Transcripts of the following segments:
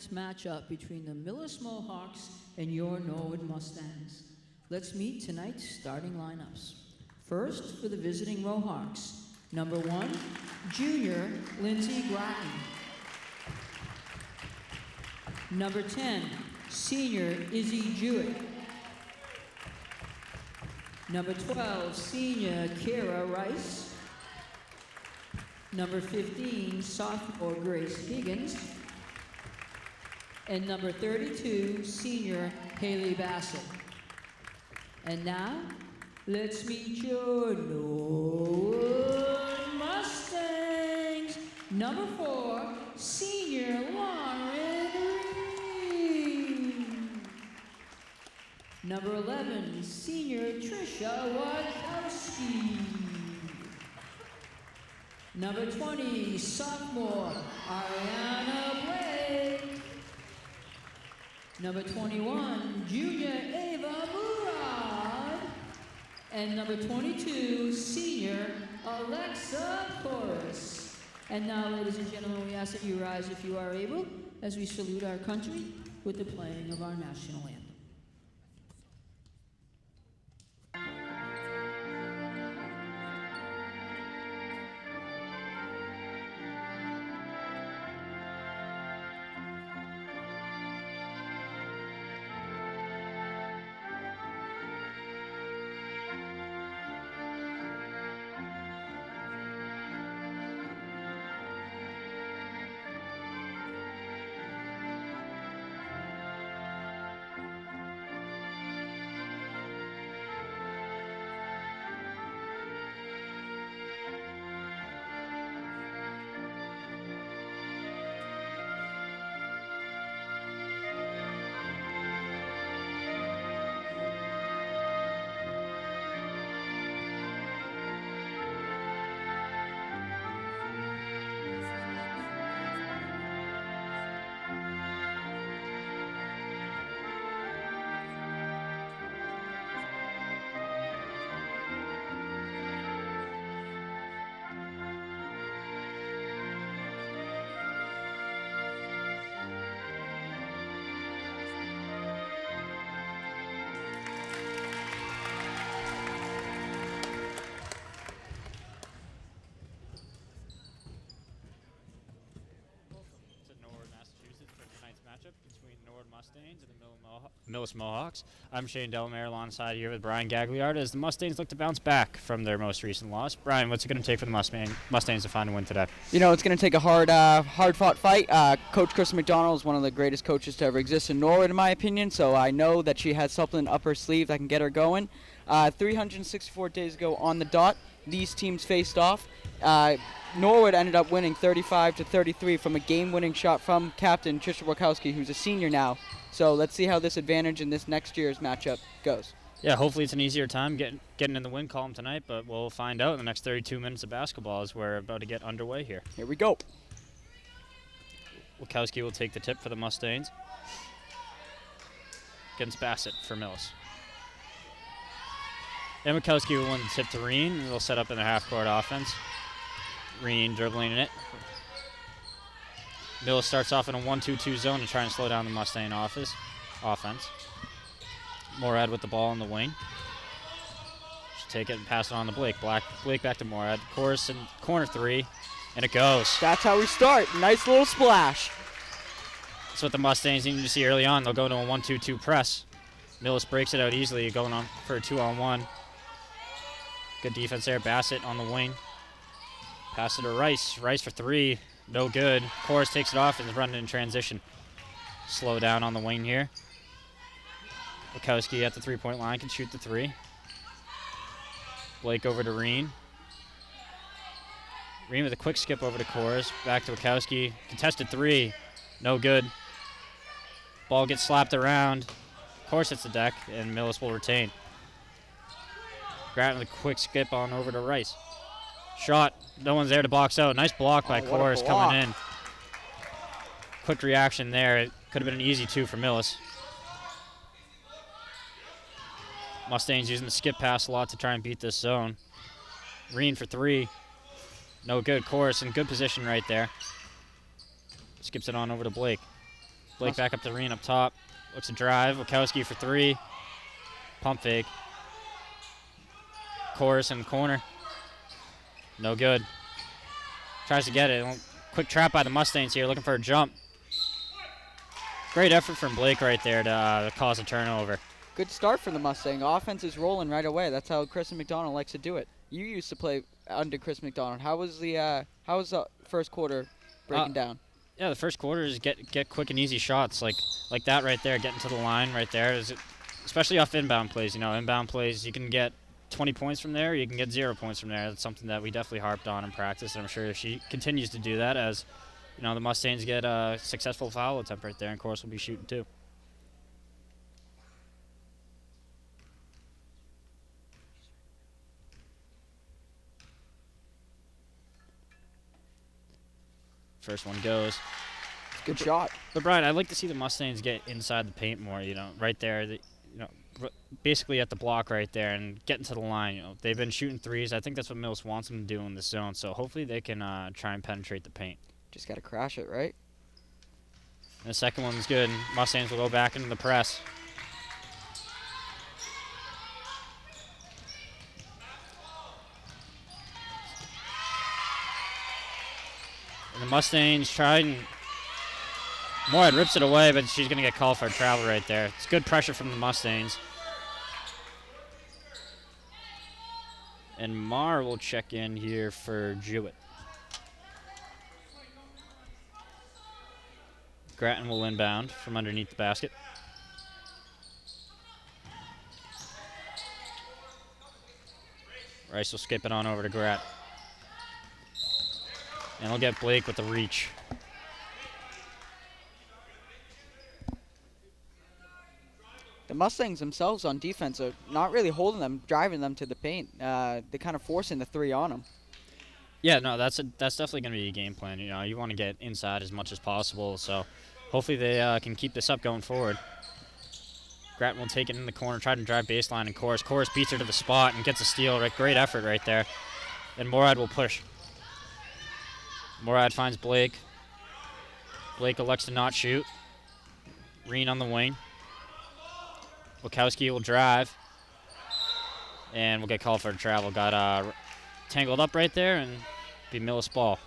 tonight's matchup between the Millis Mohawks and your Norwood Mustangs. Let's meet tonight's starting lineups. First, for the visiting Mohawks, number 1, junior Lindsey Gratton. Number 10, senior Izzy Jewett. Number 12, senior Kira Rice. Number 15, sophomore Grace Higgins. And number 32, senior Haley Bassett. And now, let's meet your Norwood Mustangs. Number 4, senior Lauren Reed. Number 11, senior Trisha Wadkowski. Number 20, sophomore Ariana Blake. Number 21, junior Ava Murad. And number 22, senior Alexa Porras. And now, ladies and gentlemen, we ask that you rise if you are able as we salute our country with the playing of our national anthem. Between Norwood Mustangs and the Millis Mohawks. I'm Shane Delamere alongside here with Brian Gagliard as the Mustangs look to bounce back from their most recent loss. Brian, what's it going to take for the Mustangs to find a win today? You know, it's going to take a hard-fought fight. Coach Kristen McDonald is one of the greatest coaches to ever exist in Norwood, in my opinion, so I know that she has something up her sleeve that can get her going. 364 days ago on the dot, these teams faced off. Norwood ended up winning 35-33 from a game-winning shot from captain Trisha Wadkowski, who's a senior now. So let's see how this advantage in this next year's matchup goes. Yeah, hopefully it's an easier time getting in the win column tonight, but we'll find out in the next 32 minutes of basketball as we're about to get underway here. Here we go. Wadkowski will take the tip for the Mustangs against Bassett for Millis. And Wadkowski will win the tip to Reen, and they'll set up in the half-court offense. Reen dribbling in it. Millis starts off in a 1-2-2 zone to try and slow down the Mustang offense. Morad with the ball in the wing. Should take it and pass it on to Blake. Blake back to Morad. Course in corner 3, and it goes. That's how we start. Nice little splash. That's what the Mustangs needed to see early on. They'll go to a 1-2-2 press. Millis breaks it out easily, going on for a 2-on-1. Good defense there. Bassett on the wing. Pass it to Rice. Rice for 3. No good. Course takes it off and is running in transition. Slow down on the wing here. Wadkowski at the three-point line can shoot the 3. Blake over to Reen. Reen with a quick skip over to Course. Back to Wadkowski. Contested 3. No good. Ball gets slapped around. Course hits the deck, and Millis will retain. Gratton with a quick skip on over to Rice. Shot. No one's there to box out. Nice block by Course coming in. Quick reaction there. It could have been an easy 2 for Millis. Mustangs using the skip pass a lot to try and beat this zone. Reen for 3. No good. Course in good position right there. Skips it on over to Blake. Blake back up to Reen up top. Looks to drive. Wachowski for 3. Pump fake. Chorus in the corner. No good. Tries to get it. Quick trap by the Mustangs here, looking for a jump. Great effort from Blake right there to cause a turnover. Good start from the Mustang. Offense is rolling right away. That's how Kristen McDonald likes to do it. You used to play under Chris McDonald. How was the first quarter breaking down? Yeah, the first quarter is get quick and easy shots like that right there, getting to the line right there. Especially off inbound plays. Inbound plays, you can get 20 points from there, you can get 0 points from there. That's something that we definitely harped on in practice, and I'm sure she continues to do that as the Mustangs get a successful foul attempt right there, and of course we'll be shooting too. First one goes. Good shot. But Brian, I'd like to see the Mustangs get inside the paint more, right there, basically at the block right there and getting to the line. They've been shooting threes. I think that's what Millis wants them to do in this zone, so hopefully they can try and penetrate the paint. Just got to crash it, right? And the second one's good. Mustangs will go back into the press. And the Mustangs try and Morad rips it away, but she's going to get called for a travel right there. It's good pressure from the Mustangs. And Mar will check in here for Jewett. Grattan will inbound from underneath the basket. Rice will skip it on over to Grattan. And he'll get Blake with the reach. The Mustangs themselves on defense are not really holding them, driving them to the paint. They're kind of forcing the 3 on them. Yeah, no, that's definitely going to be a game plan. You want to get inside as much as possible, so hopefully they can keep this up going forward. Grattan will take it in the corner, try to drive baseline, and Chorus beats her to the spot and gets a steal. Right, great effort right there. And Morad will push. Morad finds Blake. Blake elects to not shoot. Reen on the wing. Wachowski will drive. And we'll get called for a travel. Got tangled up right there and be Millis ball.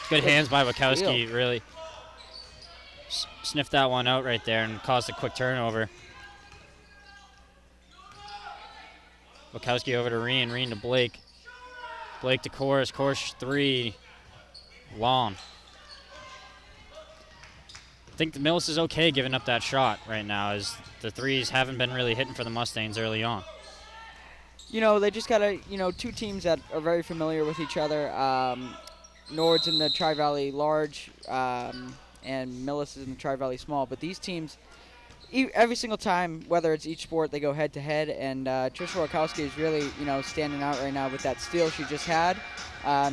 Good hands by Wachowski, really sniffed that one out right there and caused a quick turnover. Wachowski over to Reen to Blake. Blake to Chorus 3, long. I think the Millis is okay giving up that shot right now as the threes haven't been really hitting for the Mustangs early on. They just got to, two teams that are very familiar with each other. Nord's in the Tri-Valley large and Millis is in the Tri-Valley small, but these teams, every single time, whether it's each sport, they go head-to-head, and Trisha Wachowski is really, standing out right now with that steal she just had.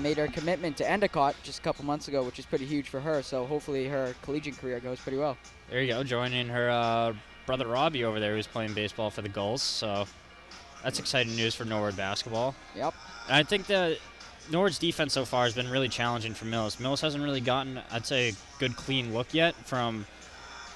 Made her commitment to Endicott just a couple months ago, which is pretty huge for her, so hopefully her collegiate career goes pretty well. There you go, joining her brother Robbie over there who's playing baseball for the Gulls, so that's exciting news for Norwood basketball. Yep. And I think that Norwood's defense so far has been really challenging for Millis. Millis hasn't really gotten, I'd say, a good clean look yet from...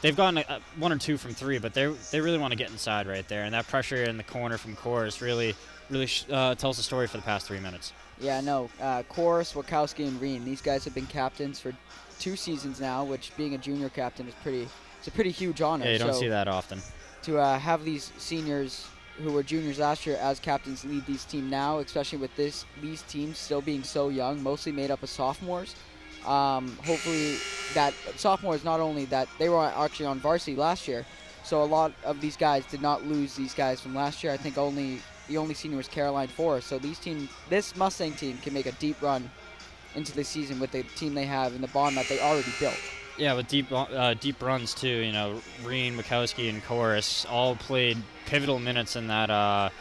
They've gotten one or two from 3, but they really want to get inside right there. And that pressure in the corner from Chorus really tells the story for the past 3 minutes. Yeah, no. Chorus, Wachowski, and Reen. These guys have been captains for 2 seasons now, which being a junior captain is it's a pretty huge honor. Yeah, you don't see that often. To have these seniors who were juniors last year as captains lead these team now, especially with these teams still being so young, mostly made up of sophomores. Hopefully that sophomores, not only that they were actually on varsity last year, so a lot of these guys did not lose these guys from last year. I think the only senior was Caroline Forrest. So this Mustang team can make a deep run into the season with the team they have and the bond that they already built. Yeah, with deep runs too. Reen, Wachowski, and Chorus all played pivotal minutes in that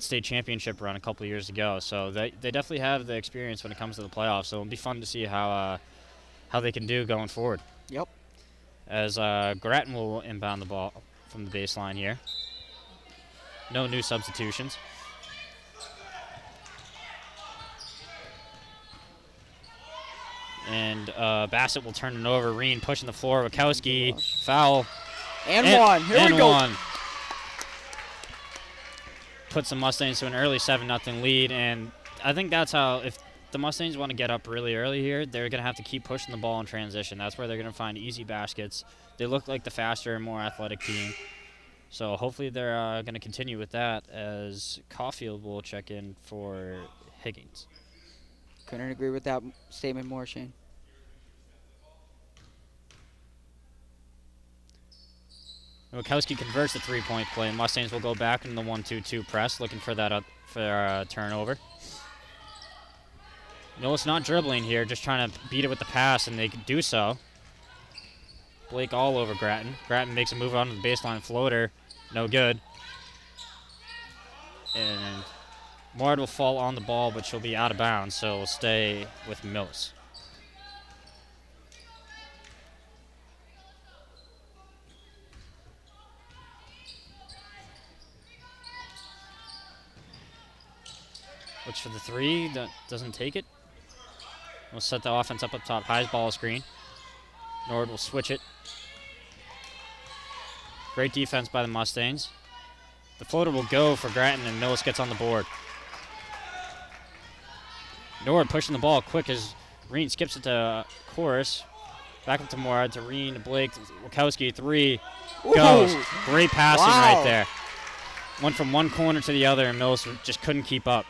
state championship run a couple of years ago. So they definitely have the experience when it comes to the playoffs. So it'll be fun to see how they can do going forward. Yep. As Grattan will inbound the ball from the baseline here. No new substitutions. And Bassett will turn it over. Reen pushing the floor. Wachowski, foul. And one. Here we go. One. Puts the Mustangs to an early 7-0 lead. And I think that's how, if the Mustangs want to get up really early here, they're going to have to keep pushing the ball in transition. That's where they're going to find easy baskets. They look like the faster and more athletic team. So hopefully they're going to continue with that, as Caulfield will check in for Higgins. Couldn't agree with that statement more, Shane. Wachowski converts the three-point play. Mustangs will go back in the 1-2-2 press, looking for that turnover. Millis not dribbling here, just trying to beat it with the pass, and they can do so. Blake all over Grattan. Grattan makes a move on the baseline floater. No good. And Moorhead will fall on the ball, but she'll be out of bounds, so we'll stay with Millis. Looks for the three, that doesn't take it. We'll set the offense up top. High's ball screen. Nord will switch it. Great defense by the Mustangs. The floater will go for Grattan, and Millis gets on the board. Nord pushing the ball quick as Reen skips it to Chorus. Back up to Moorhead, to Reen, to Blake. Wachowski, three. Goes. Great passing right there. Went from one corner to the other, and Millis just couldn't keep up.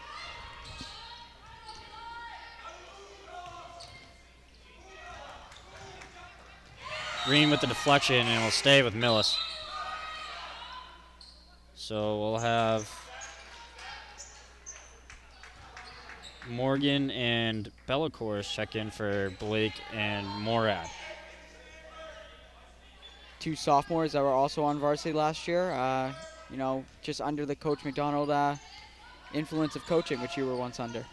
Reen with the deflection, and we'll stay with Millis. So we'll have Morgan and Bellacourse check in for Blake and Morad. Two sophomores that were also on varsity last year. You know, just under the Coach McDonald influence of coaching, which you were once under.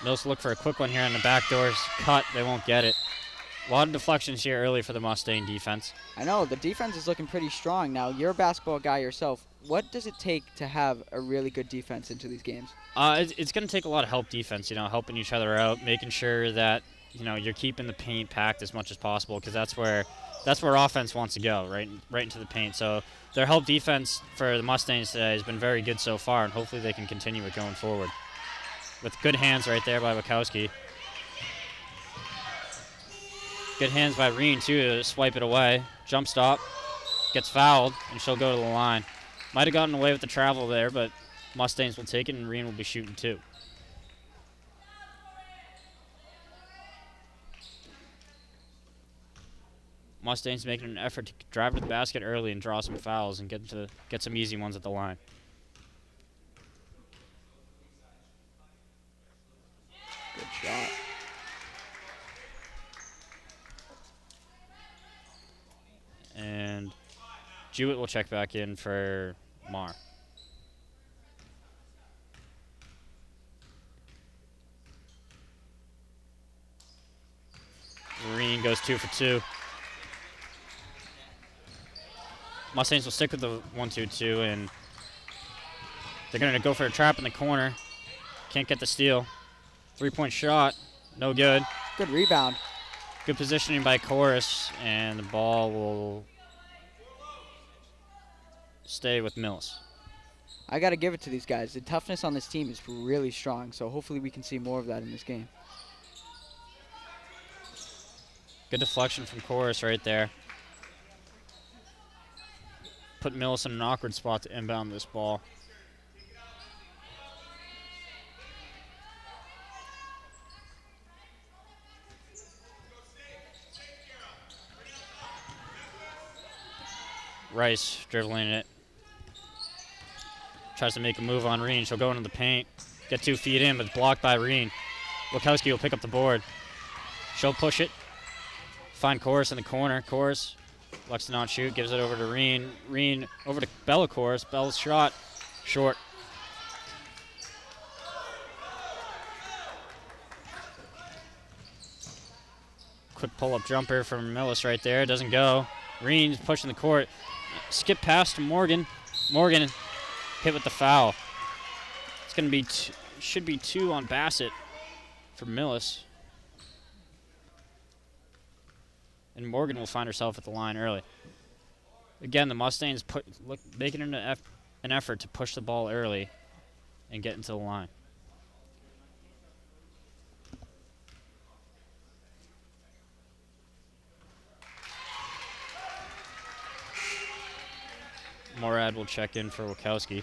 Mills look for a quick one here on the back doors. Cut, they won't get it. A lot of deflections here early for the Mustang defense. I know, the defense is looking pretty strong. Now, you're a basketball guy yourself. What does it take to have a really good defense into these games? It's going to take a lot of help defense, you know, helping each other out, making sure that, you know, you're keeping the paint packed as much as possible, because that's where offense wants to go, right into the paint. So their help defense for the Mustangs today has been very good so far, and hopefully they can continue it going forward. With good hands right there by Wachowski. Good hands by Reen, too, to swipe it away. Jump stop. Gets fouled, and she'll go to the line. Might have gotten away with the travel there, but Mustangs will take it, and Reen will be shooting, too. Mustangs making an effort to drive to the basket early and draw some fouls and get some easy ones at the line. Good shot. And Jewett will check back in for Mar. Reen goes 2 for 2. Mustangs will stick with the 1-2-2, and they're going to go for a trap in the corner. Can't get the steal. 3-point shot, no good. Good rebound. Good positioning by Chorus, and the ball will stay with Millis. I got to give it to these guys. The toughness on this team is really strong, so hopefully we can see more of that in this game. Good deflection from Chorus right there. Put Millis in an awkward spot to inbound this ball. Rice dribbling it. Tries to make a move on Reen. She'll go into the paint. Get 2 feet in, but blocked by Reen. Wachowski will pick up the board. She'll push it. Find Chorus in the corner. Chorus looks to not shoot. Gives it over to Reen. Reen over to Bellacourse. Bella's shot. Short. Quick pull-up jumper from Millis right there. Doesn't go. Reen's pushing the court. Skip pass to Morgan. Morgan hit with the foul. It's going to be should be 2 on Bassett. for Millis. And Morgan will find herself at the line early. Again, the Mustangs making an effort to push the ball early and get into the line. Morad will check in for Wachowski.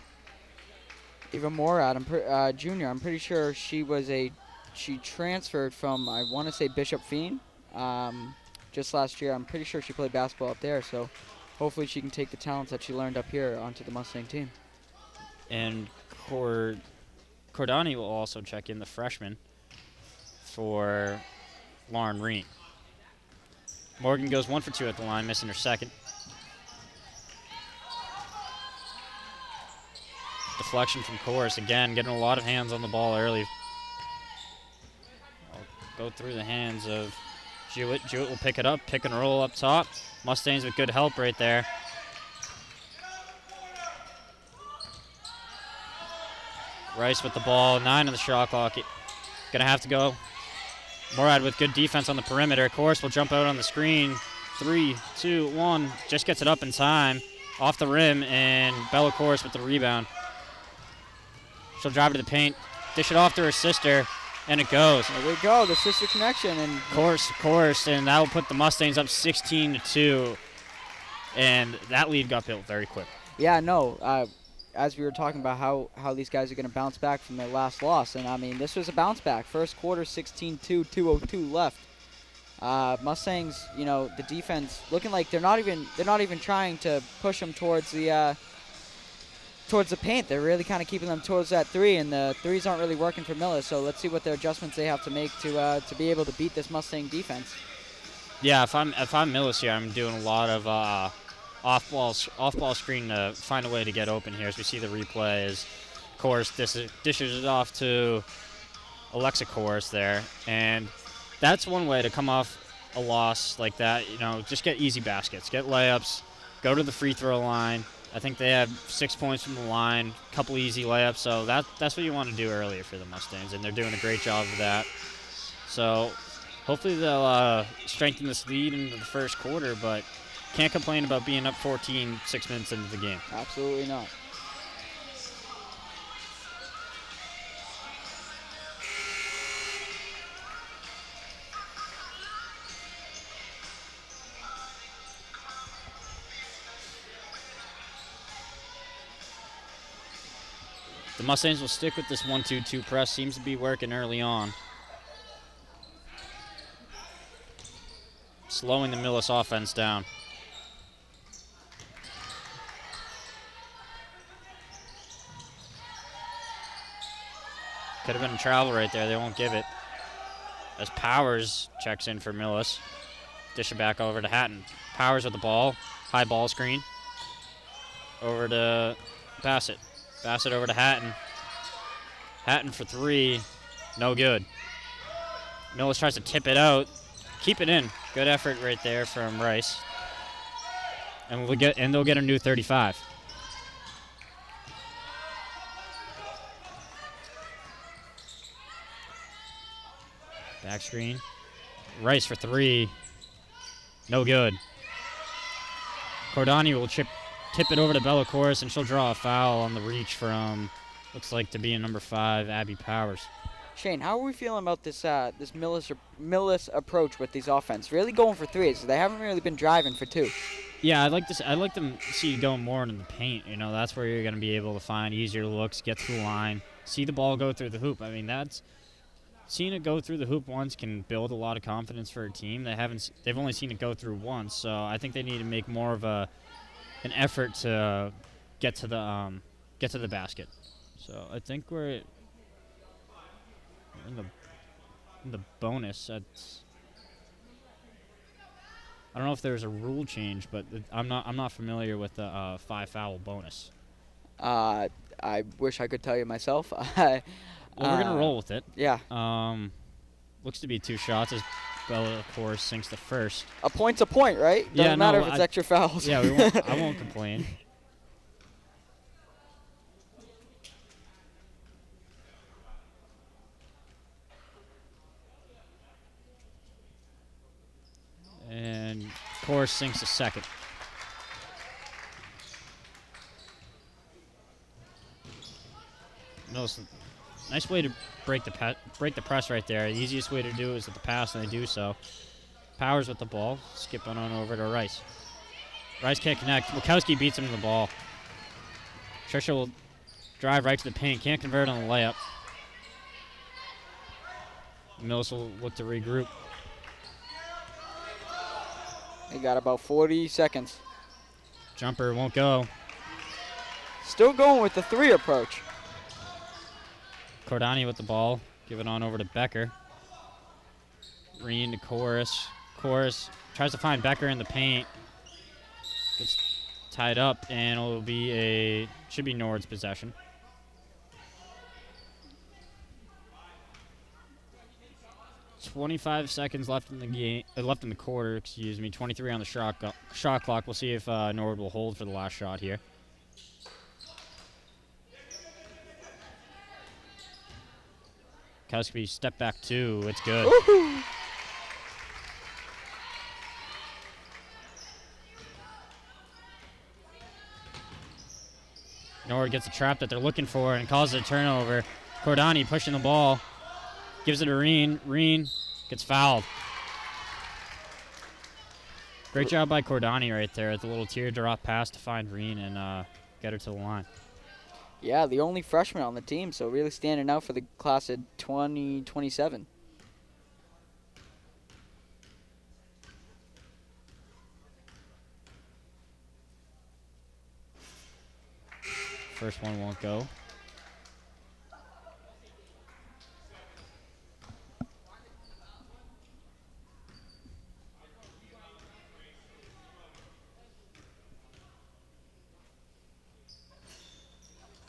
Even Morad, Junior. I'm pretty sure she transferred from, I want to say, Bishop Feen just last year. I'm pretty sure she played basketball up there, so hopefully she can take the talents that she learned up here onto the Mustang team. And Cordani will also check in, the freshman, for Lauren Reen. Morgan goes 1 for 2 at the line, missing her second. Deflection from Course. Again, getting a lot of hands on the ball early. I'll go through the hands of Jewett. Jewett will pick it up, pick and roll up top. Mustangs with good help right there. Rice with the ball, 9 on the shot clock. Gonna have to go. Morad with good defense on the perimeter. Course will jump out on the screen. 3, 2, 1. Just gets it up in time. Off the rim, and Bella Course with the rebound. She'll drive to the paint, dish it off to her sister, and it goes. There we go, the sister connection. And Course, and that will put the Mustangs up 16-2. And that lead got built very quick. Yeah, no. As we were talking about how these guys are going to bounce back from their last loss, and I mean this was a bounce back. First quarter, 16-2, 2:02 left. Mustangs, the defense looking like they're not even trying to push them towards the paint. They're really kind of keeping them towards that three, and the threes aren't really working for Millis. So let's see what their adjustments they have to make to be able to beat this Mustang defense. Yeah, if I'm Millis here, I'm doing a lot of off-ball screen to find a way to get open here. As we see the replay, as Course dishes it off to Alexa Course there, and that's one way to come off a loss like that. Just get easy baskets, get layups, go to the free throw line. I think they have 6 points from the line, a couple easy layups, so that's what you want to do earlier for the Mustangs, and they're doing a great job of that. So hopefully they'll strengthen this lead into the first quarter, but can't complain about being up 14 6 minutes into the game. Absolutely not. The Mustangs will stick with this 1-2-2 press. Seems to be working early on. Slowing the Millis offense down. Could have been a travel right there. They won't give it. As Powers checks in for Millis. Dish it back over to Hatton. Powers with the ball. High ball screen. Over to Bassett. Bassett over to Hatton. Hatton for 3. No good. Millis tries to tip it out. Keep it in. Good effort right there from Rice. And they'll get a new 35. Back screen. Rice for 3. No good. Cordani will tip it over to Bella Course, and she'll draw a foul on the reach from, looks like to be a number 5, Abby Powers. Shane, how are we feeling about this Millis approach with these offense? Really going for threes. They haven't really been driving for 2. Yeah, I'd like to see you going more into the paint. That's where you're going to be able to find easier looks, get through the line, see the ball go through the hoop. I mean, seeing it go through the hoop once can build a lot of confidence for a team. They've only seen it go through once, so I think they need to make more of an effort to get to the basket. So I think we're in the bonus. I don't know if there's a rule change, but I'm not familiar with the 5-foul bonus. I wish I could tell you myself. Well, we're gonna roll with it. Yeah. Looks to be 2 shots as Bella, of course, sinks the first. A point's a point, right? Doesn't matter if it's extra fouls. Yeah, I won't complain. course, sinks a second. Millis, nice way to break the press right there. The easiest way to do it is at the pass, and they do so. Powers with the ball, skipping on over to Rice. Rice can't connect. Wachowski beats him to the ball. Trisha will drive right to the paint. Can't convert on the layup. Millis will look to regroup. They got about 40 seconds. Jumper won't go. Still going with the 3 approach. Cordani with the ball. Give it on over to Becker. Reen to Chorus. Chorus tries to find Becker in the paint. Gets tied up, and it'll be should be Nord's possession. "25 seconds left in the game. Left in the quarter. Excuse me. 23 on the shot clock. We'll see if Nord will hold for the last shot here. Kowski step back 2. It's good. Woohoo! Nord gets a trap that they're looking for and causes a turnover. Cordani pushing the ball. Gives it to Reen. Reen gets fouled. Great job by Cordani right there at the little teardrop pass to find Reen and get her to the line. Yeah, the only freshman on the team, so really standing out for the class of 2027. First one won't go.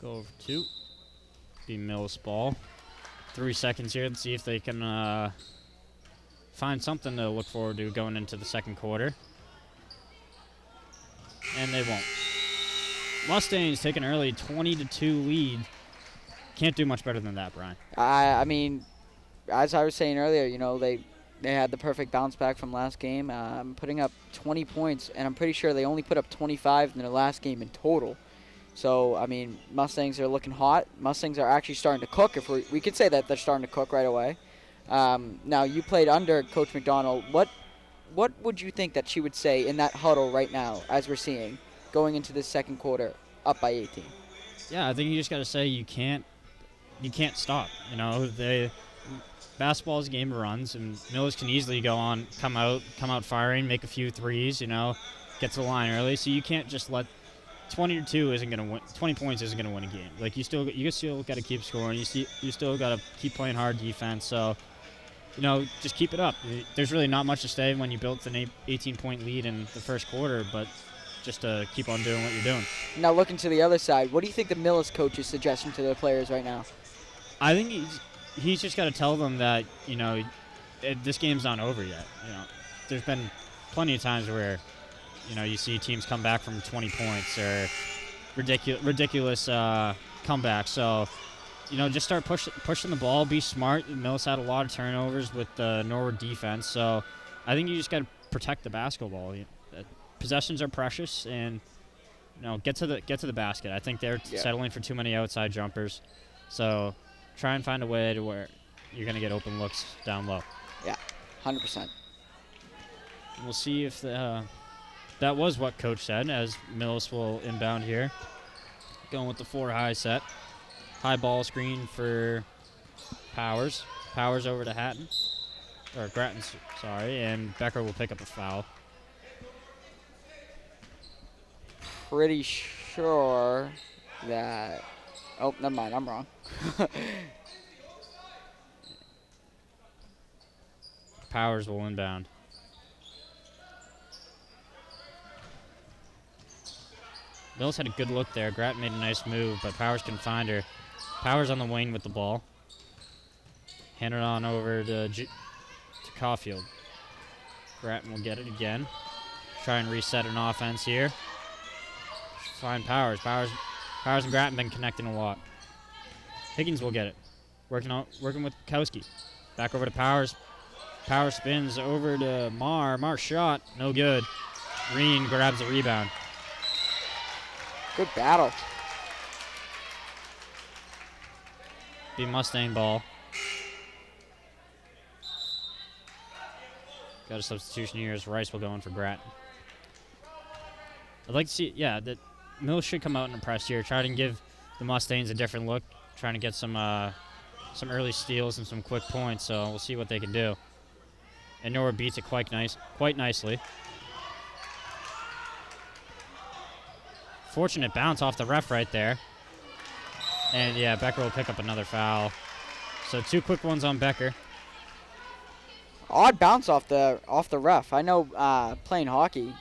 Go over 2. Be Millis ball. 3 seconds here. Let's see if they can find something to look forward to going into the second quarter. And they won't. Mustangs take an early 20-2 lead. Can't do much better than that, Brian. I mean, as I was saying earlier, you know, they had the perfect bounce back from last game, putting up 20 points, and I'm pretty sure they only put up 25 in their last game in total. So, I mean, Mustangs are looking hot. Mustangs are actually starting to cook. If we could say that they're starting to cook right away. Now, you played under Coach McDonald. What would you think that she would say in that huddle right now, as we're seeing, going into this second quarter, up by 18? Yeah, I think you just got to say you can't stop. You know, basketball is a game of runs, and Millis can easily come out firing, make a few threes. You know, get to the line early. So you can't just let 20-2 isn't gonna win. 20 points isn't gonna win a game. Like you still got to keep scoring. You still got to keep playing hard defense. So, you know, just keep it up. There's really not much to say when you built an 18-point lead in the first quarter, but just to keep on doing what you're doing. Now, looking to the other side, what do you think the Millis coach is suggesting to their players right now? I think he's just got to tell them that, you know, this game's not over yet. You know, there's been plenty of times where, you know, you see teams come back from 20 points or ridiculous comebacks. So, you know, just start pushing the ball, be smart. Millis had a lot of turnovers with the Norwood defense. So I think you just got to protect the basketball. Possessions are precious, and, you know, get to the basket. I think they're settling for too many outside jumpers. So try and find a way to where you're going to get open looks down low. Yeah, 100%. We'll see if that was what Coach said, as Millis will inbound here. Going with the 4 high set. High ball screen for Powers. Powers over to Hatton. Or Grattan, sorry. And Becker will pick up a foul. Pretty sure that... Oh, never mind. I'm wrong. Powers will inbound. Millis had a good look there. Grattan made a nice move, but Powers can find her. Powers on the wing with the ball. Hand it on over to Caulfield. Grattan will get it again. Try and reset an offense here. Find Powers. Powers and Grattan been connecting a lot. Higgins will get it. Working with Kowski. Back over to Powers. Powers spins over to Marr. Marr shot. No good. Reen grabs the rebound. Good battle. Be Mustang ball. Got a substitution here as Rice will go in for Grattan. I'd like to see, yeah, that Millis should come out and press here, try to give the Mustangs a different look, trying to get some early steals and some quick points. So we'll see what they can do. And Norwood beats it quite nicely. Fortunate bounce off the ref right there. And yeah, Becker will pick up another foul. So 2 quick ones on Becker. Odd bounce off the ref. I know playing hockey,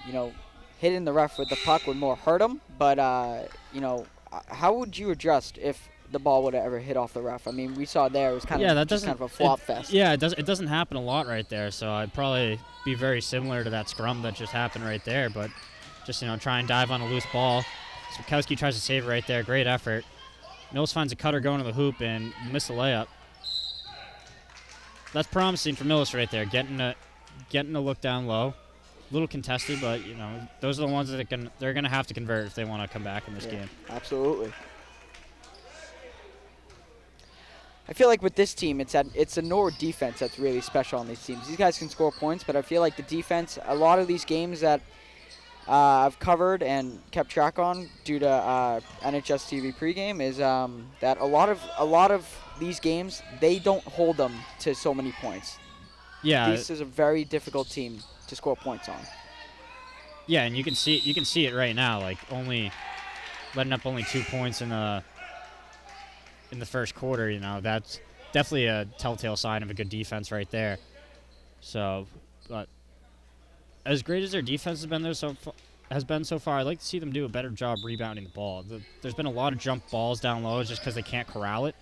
hitting the ref with the puck would more hurt him. But how would you adjust if the ball would have ever hit off the ref? I mean, we saw there it was kind of a flop fest. Yeah, it doesn't happen a lot right there. So I'd probably be very similar to that scrum that just happened right there. But just try and dive on a loose ball. Switkowski tries to save it right there. Great effort. Mills finds a cutter going to the hoop and missed the layup. That's promising for Millis right there, getting a look down low. A little contested, but those are the ones that they're gonna have to convert if they want to come back in this game. Absolutely. I feel like with this team, it's a Norwood defense that's really special on these teams. These guys can score points, but I feel like the defense, a lot of these games that I've covered and kept track on due to NHS TV pregame is that a lot of these games, they don't hold them to so many points. Yeah, this is a very difficult team to score points on. Yeah, and you can see it right now, like letting up only 2 points in the first quarter. That's definitely a telltale sign of a good defense right there. So, but as great as their defense has been so far, I'd like to see them do a better job rebounding the ball. There's been a lot of jump balls down low just because they can't corral it,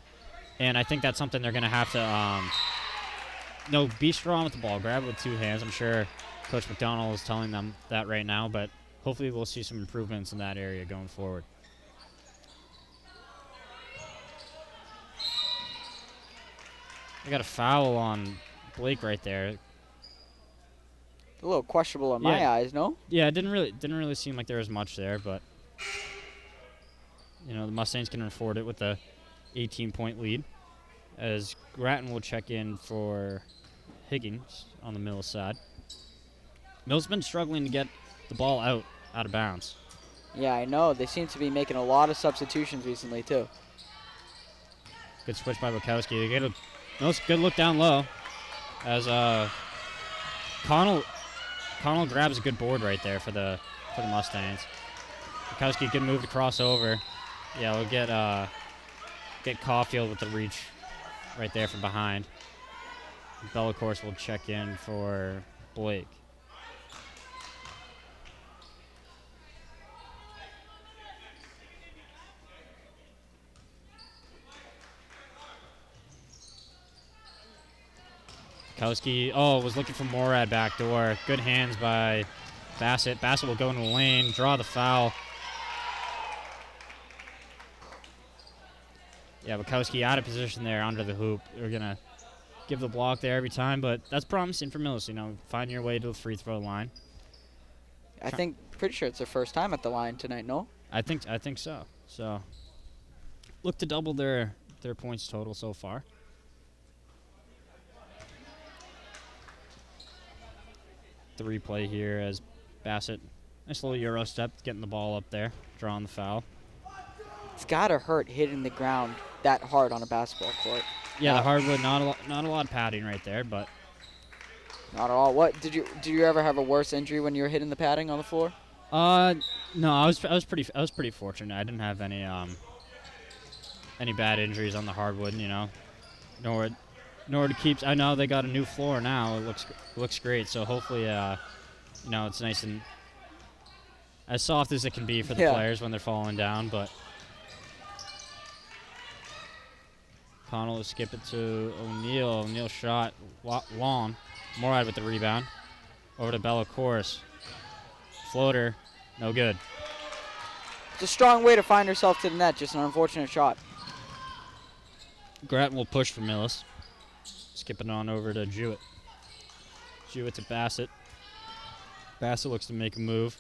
and I think that's something they're going to have to be strong with the ball, grab it with 2 hands. I'm sure Coach McDonald is telling them that right now, but hopefully we'll see some improvements in that area going forward. I got a foul on Blake right there. A little questionable in my eyes, no? Yeah, it didn't really seem like there was much there, but the Mustangs can afford it with a 18-point lead, as Grattan will check in for Higgins on the Mills side. Mills been struggling to get the ball out of bounds. Yeah, I know. They seem to be making a lot of substitutions recently too. Good switch by Bukowski. They get a good look down low, as Connell grabs a good board right there for the Mustangs. Bukowski, good move to cross over. Yeah, we'll get Caulfield with the reach right there from behind. Bell, of course, will check in for Blake. Bukowski, was looking for Morad back door. Good hands by Bassett. Bassett will go into the lane, draw the foul. Yeah, Bukowski out of position there under the hoop. We're going to give the block there every time, but that's promising for Millis. Find your way to the free throw line. Pretty sure it's their first time at the line tonight, no? I think so. So look to double their points total so far. The replay here as Bassett, nice little Euro step, getting the ball up there, drawing the foul. It's gotta hurt hitting the ground that hard on a basketball court. Yeah, the hardwood, not a lot of padding right there, but not at all. What did you ever have a worse injury when you were hitting the padding on the floor? No, I was pretty fortunate. I didn't have any bad injuries on the hardwood. Norwood keeps. I know they got a new floor now. It looks great. So hopefully, it's nice and as soft as it can be for the players when they're falling down. But Connell will skip it to O'Neal. O'Neal shot long. Morad with the rebound. Over to Bella Course. Floater, no good. It's a strong way to find herself to the net. Just an unfortunate shot. Grattan will push for Millis. Skipping on over to Jewett. Jewett to Bassett. Bassett looks to make a move.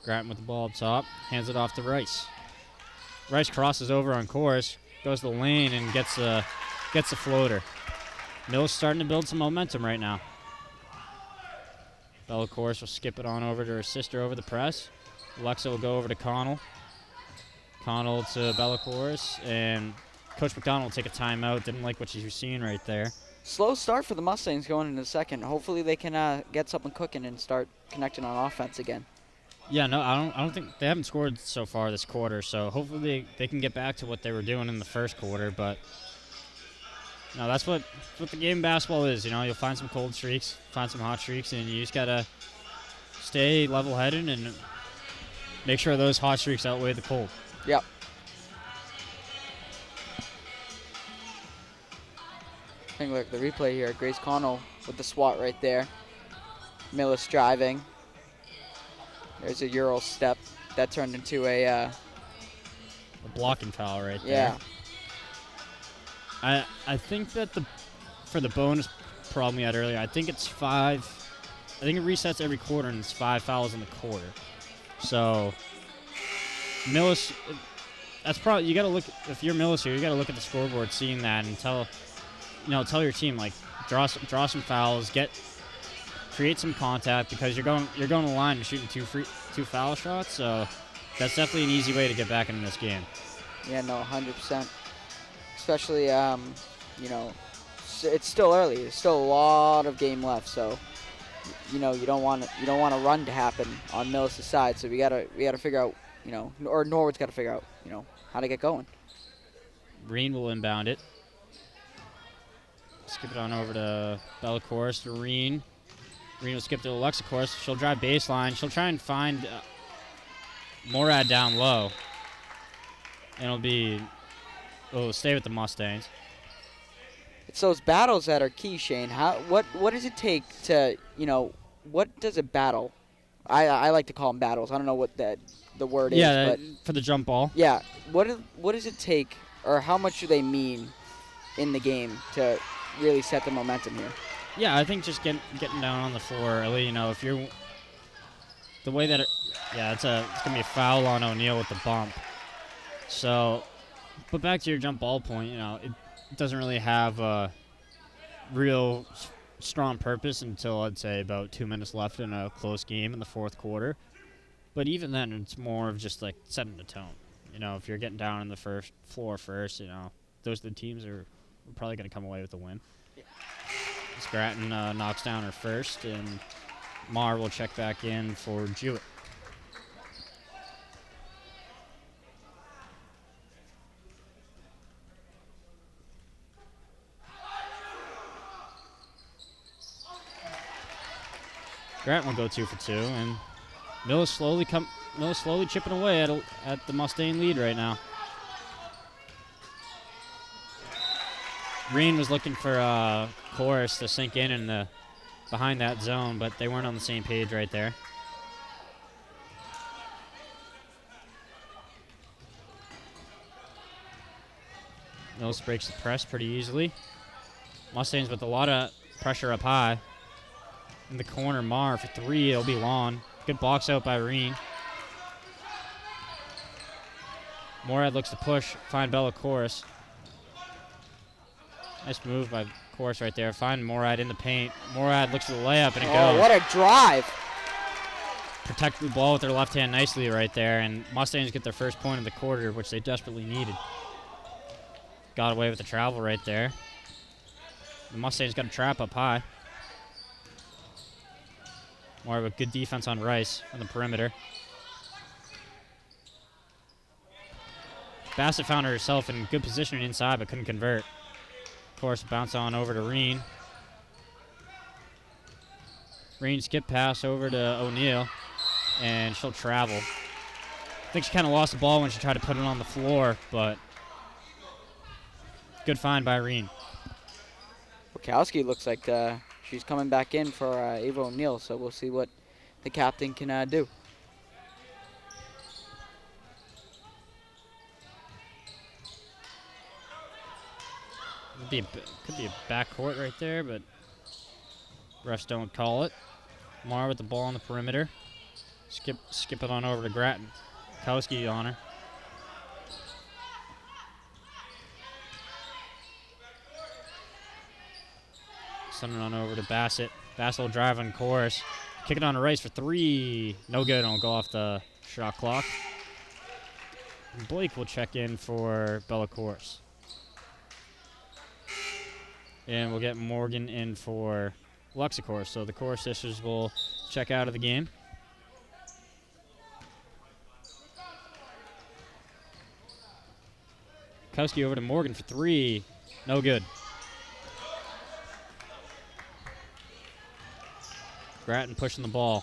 Grattan with the ball up top, hands it off to Rice. Rice crosses over on course, goes to the lane and gets a floater. Millis starting to build some momentum right now. Bella Course will skip it on over to her sister over the press. Alexa will go over to Connell. Connell to Bella Course, and Coach McDonald will take a timeout. Didn't like what she was seeing right there. Slow start for the Mustangs going into the second. Hopefully they can get something cooking and start connecting on offense again. Yeah, no, I don't think they haven't scored so far this quarter, so hopefully they can get back to what they were doing in the first quarter, but no, that's what the game of basketball is. You know, you'll find some cold streaks, find some hot streaks, and you just gotta stay level-headed and make sure those hot streaks outweigh the cold. Yep. I think look the replay here. Grace Connell with the swat right there. Millis driving. There's a Euro step that turned into a blocking foul right yeah. there. I think that for the bonus problem we had earlier, I think it's 5. I think it resets every quarter and it's 5 fouls in the quarter. So Millis, that's probably, you got to look, if you're Millis here, you got to look at the scoreboard, seeing that, and tell your team, like, draw some fouls, create some contact, because you're going to the line and shooting two foul shots. So that's definitely an easy way to get back into this game. Yeah, no, 100%. Especially, you know, it's still early. There's still a lot of game left, so you know you don't want a run to happen on Millis' side. So we gotta figure out, you know, or Norwood's got to figure out, you know, how to get going. Reen will inbound it. Skip it on over to Bella Course to Reen. Reen will skip to Alexa Course. She'll drive baseline. She'll try and find Morad down low. And it'll stay with the Mustangs. It's those battles that are key, Shane. What does it take to, you know, what does a battle? I like to call them battles. I don't know what the word is. Yeah, but for the jump ball. Yeah. What does it take, or how much do they mean in the game to really set the momentum here? Yeah, I think just getting down on the floor early, you know, if you're the way that it's going to be a foul on O'Neal with the bump. So, but back to your jump ball point, you know, it doesn't really have a real strong purpose until, I'd say, about 2 minutes left in a close game in the fourth quarter. But even then, it's more of just like setting the tone. You know, if you're getting down in the first floor first, you know, those are the teams are probably going to come away with the win. Grattan knocks down her first, and Marr will check back in for Jewett. Grattan will go 2 for 2, and Millis slowly chipping away at the Mustang lead right now. Reen was looking for Chorus to sink in behind that zone, but they weren't on the same page right there. Millis breaks the press pretty easily. Mustangs with a lot of pressure up high. In the corner, Marr for 3. It'll be long. Good box out by Reen. Morad looks to push, find Bella Chorus. Nice move by Chorus right there. Find Morad in the paint. Morad looks at the layup, and it goes. Oh, what a drive. Protect the ball with their left hand nicely right there, and Mustangs get their first point of the quarter, which they desperately needed. Got away with the travel right there. The Mustangs got a trap up high. More of a good defense on Rice on the perimeter. Bassett found herself in good position inside, but couldn't convert. Of course, bounce on over to Reen. Reen skip pass over to O'Neal, and she'll travel. I think she kind of lost the ball when she tried to put it on the floor, but good find by Reen. Wachowski looks like she's coming back in for Ava O'Neal, so we'll see what the captain can do. Could be a backcourt right there, but refs don't call it. Mar with the ball on the perimeter. Skip it on over to Grattan. Kowski on her. Send it on over to Bassett. Bassett will drive on course. Kick it on to Rice for 3. No good. It'll go off the shot clock. And Blake will check in for Bella Course. And we'll get Morgan in for Luxicourse. So the Course sisters will check out of the game. Kowski over to Morgan for 3. No good. Grattan pushing the ball.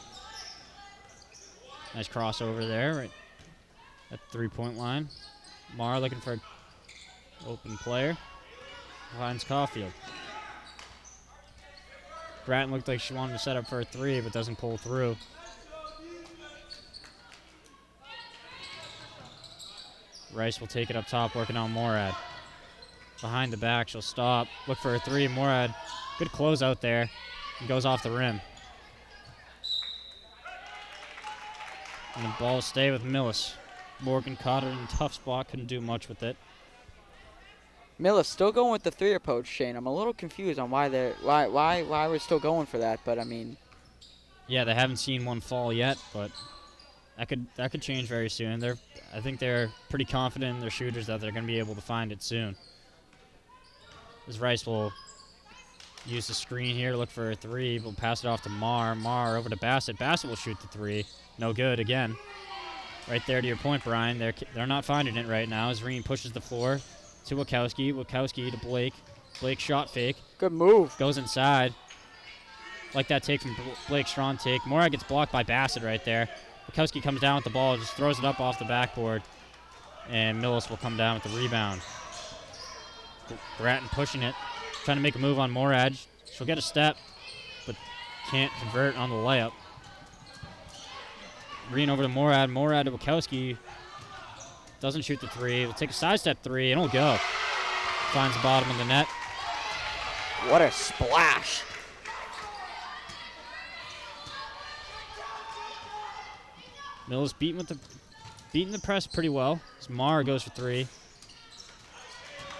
Nice crossover there, right at the 3-point line. Mar looking for an open player. Finds Caulfield. Grattan looked like she wanted to set up for a 3, but doesn't pull through. Rice will take it up top, working on Morad. Behind the back, she'll stop. Look for a 3. Morad, good close out there. And goes off the rim. And the ball will stay with Millis. Morgan caught it in a tough spot, couldn't do much with it. Millis still going with the 3 approach, Shane. I'm a little confused on why we're still going for that, but I mean. Yeah, they haven't seen one fall yet, but that could change very soon. I think they're pretty confident in their shooters that they're going to be able to find it soon. As Rice will use the screen here, look for a 3. We'll pass it off to Mar. Mar over to Bassett. Bassett will shoot the 3. No good again. Right there to your point, Brian. They're not finding it right now as Reen pushes the floor to Wachowski. Wachowski to Blake. Blake shot fake. Good move. Goes inside. Like that take from Blake. Strong take. Morag gets blocked by Bassett right there. Wachowski comes down with the ball, just throws it up off the backboard. And Millis will come down with the rebound. Grattan pushing it. Trying to make a move on Morad. She'll get a step, but can't convert on the layup. Reen over to Morad. Morad to Wachowski. Doesn't shoot the 3. Will take a sidestep 3, and it'll go. Finds the bottom of the net. What a splash. Millis beating the press pretty well. As Mar goes for 3.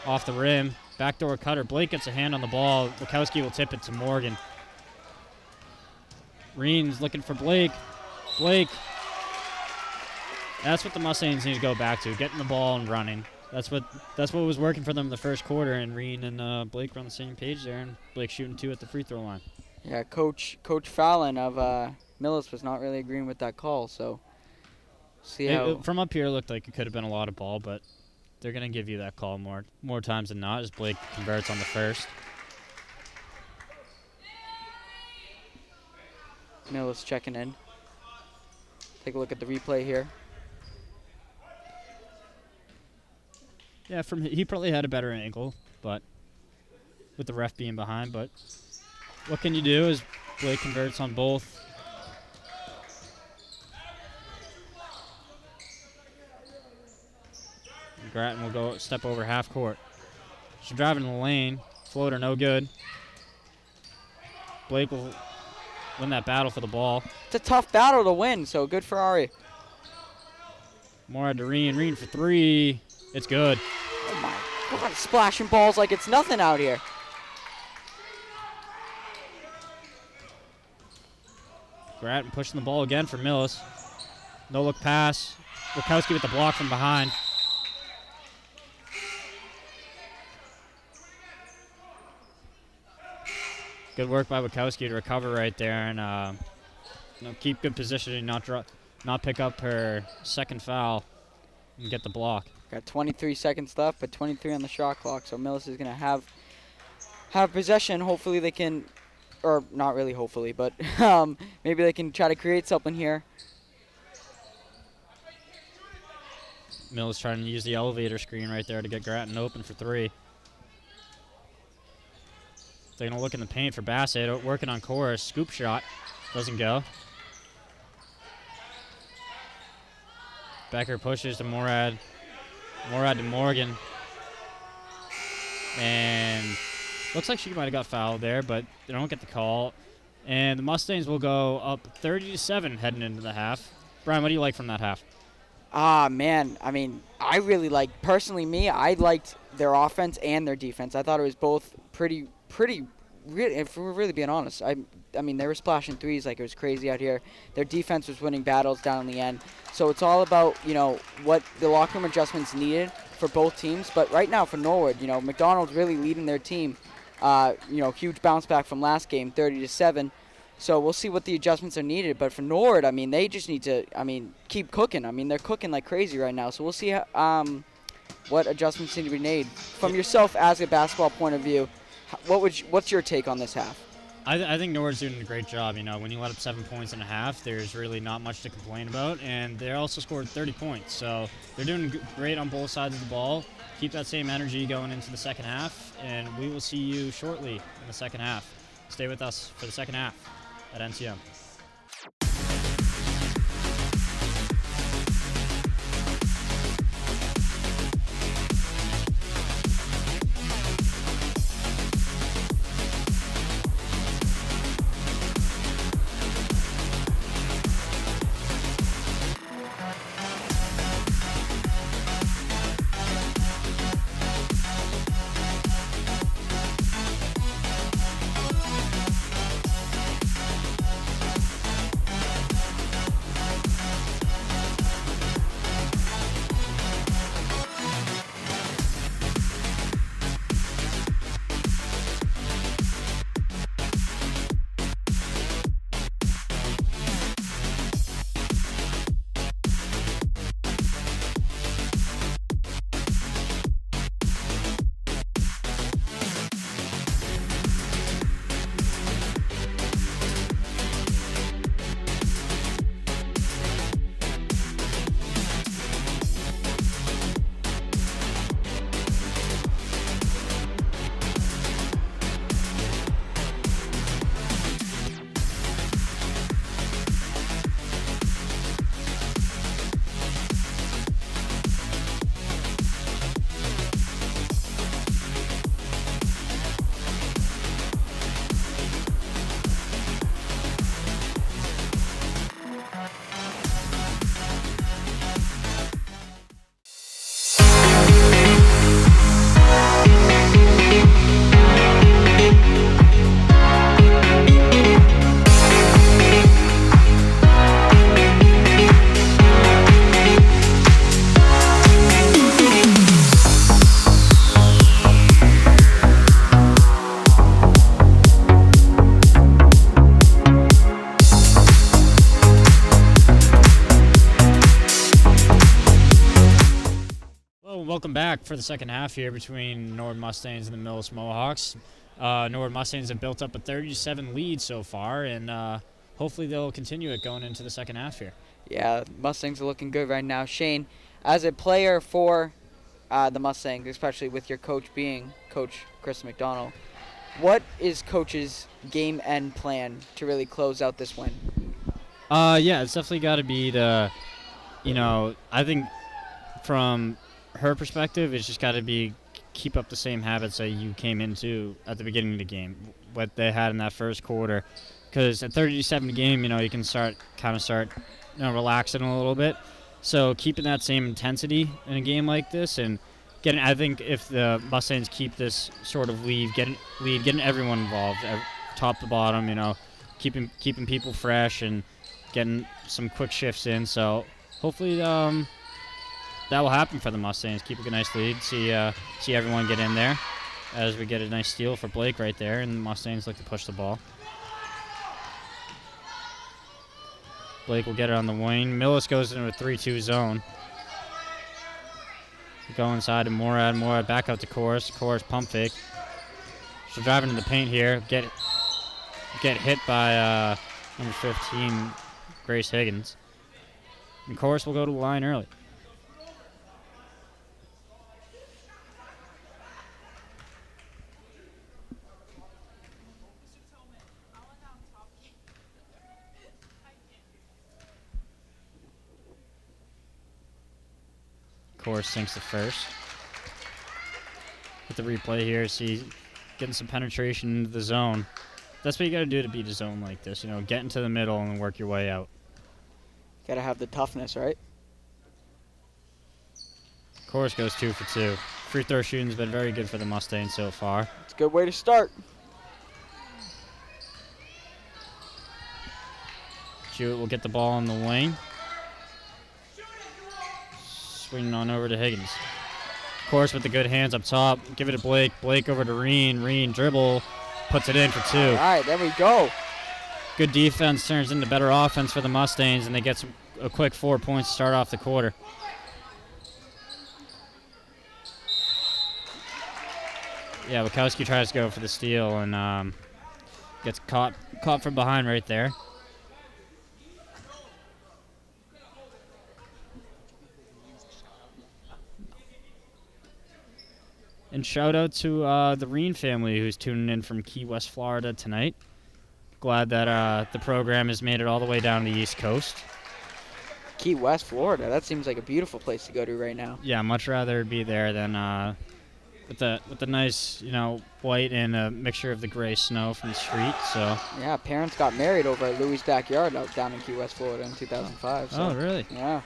Off the rim. Backdoor cutter. Blake gets a hand on the ball. Wachowski will tip it to Morgan. Reen's looking for Blake. Blake. That's what the Mustangs need to go back to, getting the ball and running. That's what was working for them in the first quarter, and Reen and Blake were on the same page there, and Blake shooting 2 at the free throw line. Yeah, Coach Fallon of Millis was not really agreeing with that call, so see how. From up here, it looked like it could have been a lot of ball, but they're going to give you that call more times than not as Blake converts on the first. Millis checking in. Take a look at the replay here. Yeah, he probably had a better angle, but with the ref being behind. But what can you do as Blake converts on both? Grattan will go step over half court. She's driving in the lane. Floater no good. Blake will win that battle for the ball. It's a tough battle to win, so good for Ari. More to Reen. Reen for 3. It's good. Oh my God, splashing balls like it's nothing out here. Grattan pushing the ball again for Millis. No look pass. Wachowski with the block from behind. Good work by Wachowski to recover right there and keep good positioning, not pick up her second foul and get the block. Got 23 seconds left, but 23 on the shot clock, so Millis is going to have possession. Hopefully they can, or not really hopefully, but maybe they can try to create something here. Millis trying to use the elevator screen right there to get Grattan open for 3. They're going to look in the paint for Bassett, working on course. Scoop shot. Doesn't go. Becker pushes to Morad. Morad to Morgan. And looks like she might have got fouled there, but they don't get the call. And the Mustangs will go up 30-7 heading into the half. Brian, what do you like from that half? Man, I mean, I really personally, I liked their offense and their defense. I thought it was both pretty, really, if we're really being honest. I mean, they were splashing threes like it was crazy out here. Their defense was winning battles down in the end. So it's all about, what the locker room adjustments needed for both teams. But right now for Norwood, McDonald's really leading their team. Huge bounce back from last game, 30-7. So we'll see what the adjustments are needed. But for Norwood, I mean, they just need to, keep cooking. I mean, they're cooking like crazy right now. So we'll see what adjustments need to be made. From yourself as a basketball point of view, what's your take on this half? I think Norwood's doing a great job. When you let up 7 points in a half, there's really not much to complain about. And they also scored 30 points. So they're doing great on both sides of the ball. Keep that same energy going into the second half. And we will see you shortly in the second half. Stay with us for the second half at NCM. Welcome back for the second half here between Norwood Mustangs and the Millis Mohawks. Norwood Mustangs have built up a 30-7 lead so far, and hopefully they'll continue it going into the second half here. Yeah, Mustangs are looking good right now. Shane, as a player for the Mustangs, especially with your coach being Coach Chris McDonald, what is Coach's game end plan to really close out this win? Yeah, it's definitely got to be I think from her perspective, it's just got to be keep up the same habits that you came into at the beginning of the game, what they had in that first quarter. Because at 30-7 game, you can start relaxing a little bit. So keeping that same intensity in a game like this, and I think if the Mustangs keep this sort of lead, getting everyone involved, top to bottom, keeping people fresh and getting some quick shifts in. So hopefully that will happen for the Mustangs. Keep a nice lead. See everyone get in there as we get a nice steal for Blake right there, and the Mustangs like to push the ball. Blake will get it on the wing. Millis goes into a 3-2 zone. Go inside to Morad. Morad back out to Chorus. Chorus pump fake. She'll drive into the paint here. Get hit by number 15, Grace Higgins. And Chorus will go to the line early. Chorus sinks the first. With the replay here, see getting some penetration into the zone. That's what you got to do to beat a zone like this. You know, get into the middle and work your way out. Gotta have the toughness, right? Chorus goes 2 for 2. Free throw shooting's been very good for the Mustangs so far. It's a good way to start. Jewett will get the ball on the wing. Swinging on over to Higgins. Chorus with the good hands up top. Give it to Blake. Blake over to Reen. Reen dribble. Puts it in for 2. All right, there we go. Good defense turns into better offense for the Mustangs, and they get a quick 4 points to start off the quarter. Yeah, Wachowski tries to go for the steal and gets caught from behind right there. And shout out to the Reen family who's tuning in from Key West, Florida tonight. Glad that the program has made it all the way down to the East Coast. Key West, Florida. That seems like a beautiful place to go to right now. Yeah, much rather be there than with the nice, white and a mixture of the gray snow from the street. So. Yeah, parents got married over at Louis' backyard out down in Key West, Florida in 2005. So. Oh, really? Yeah.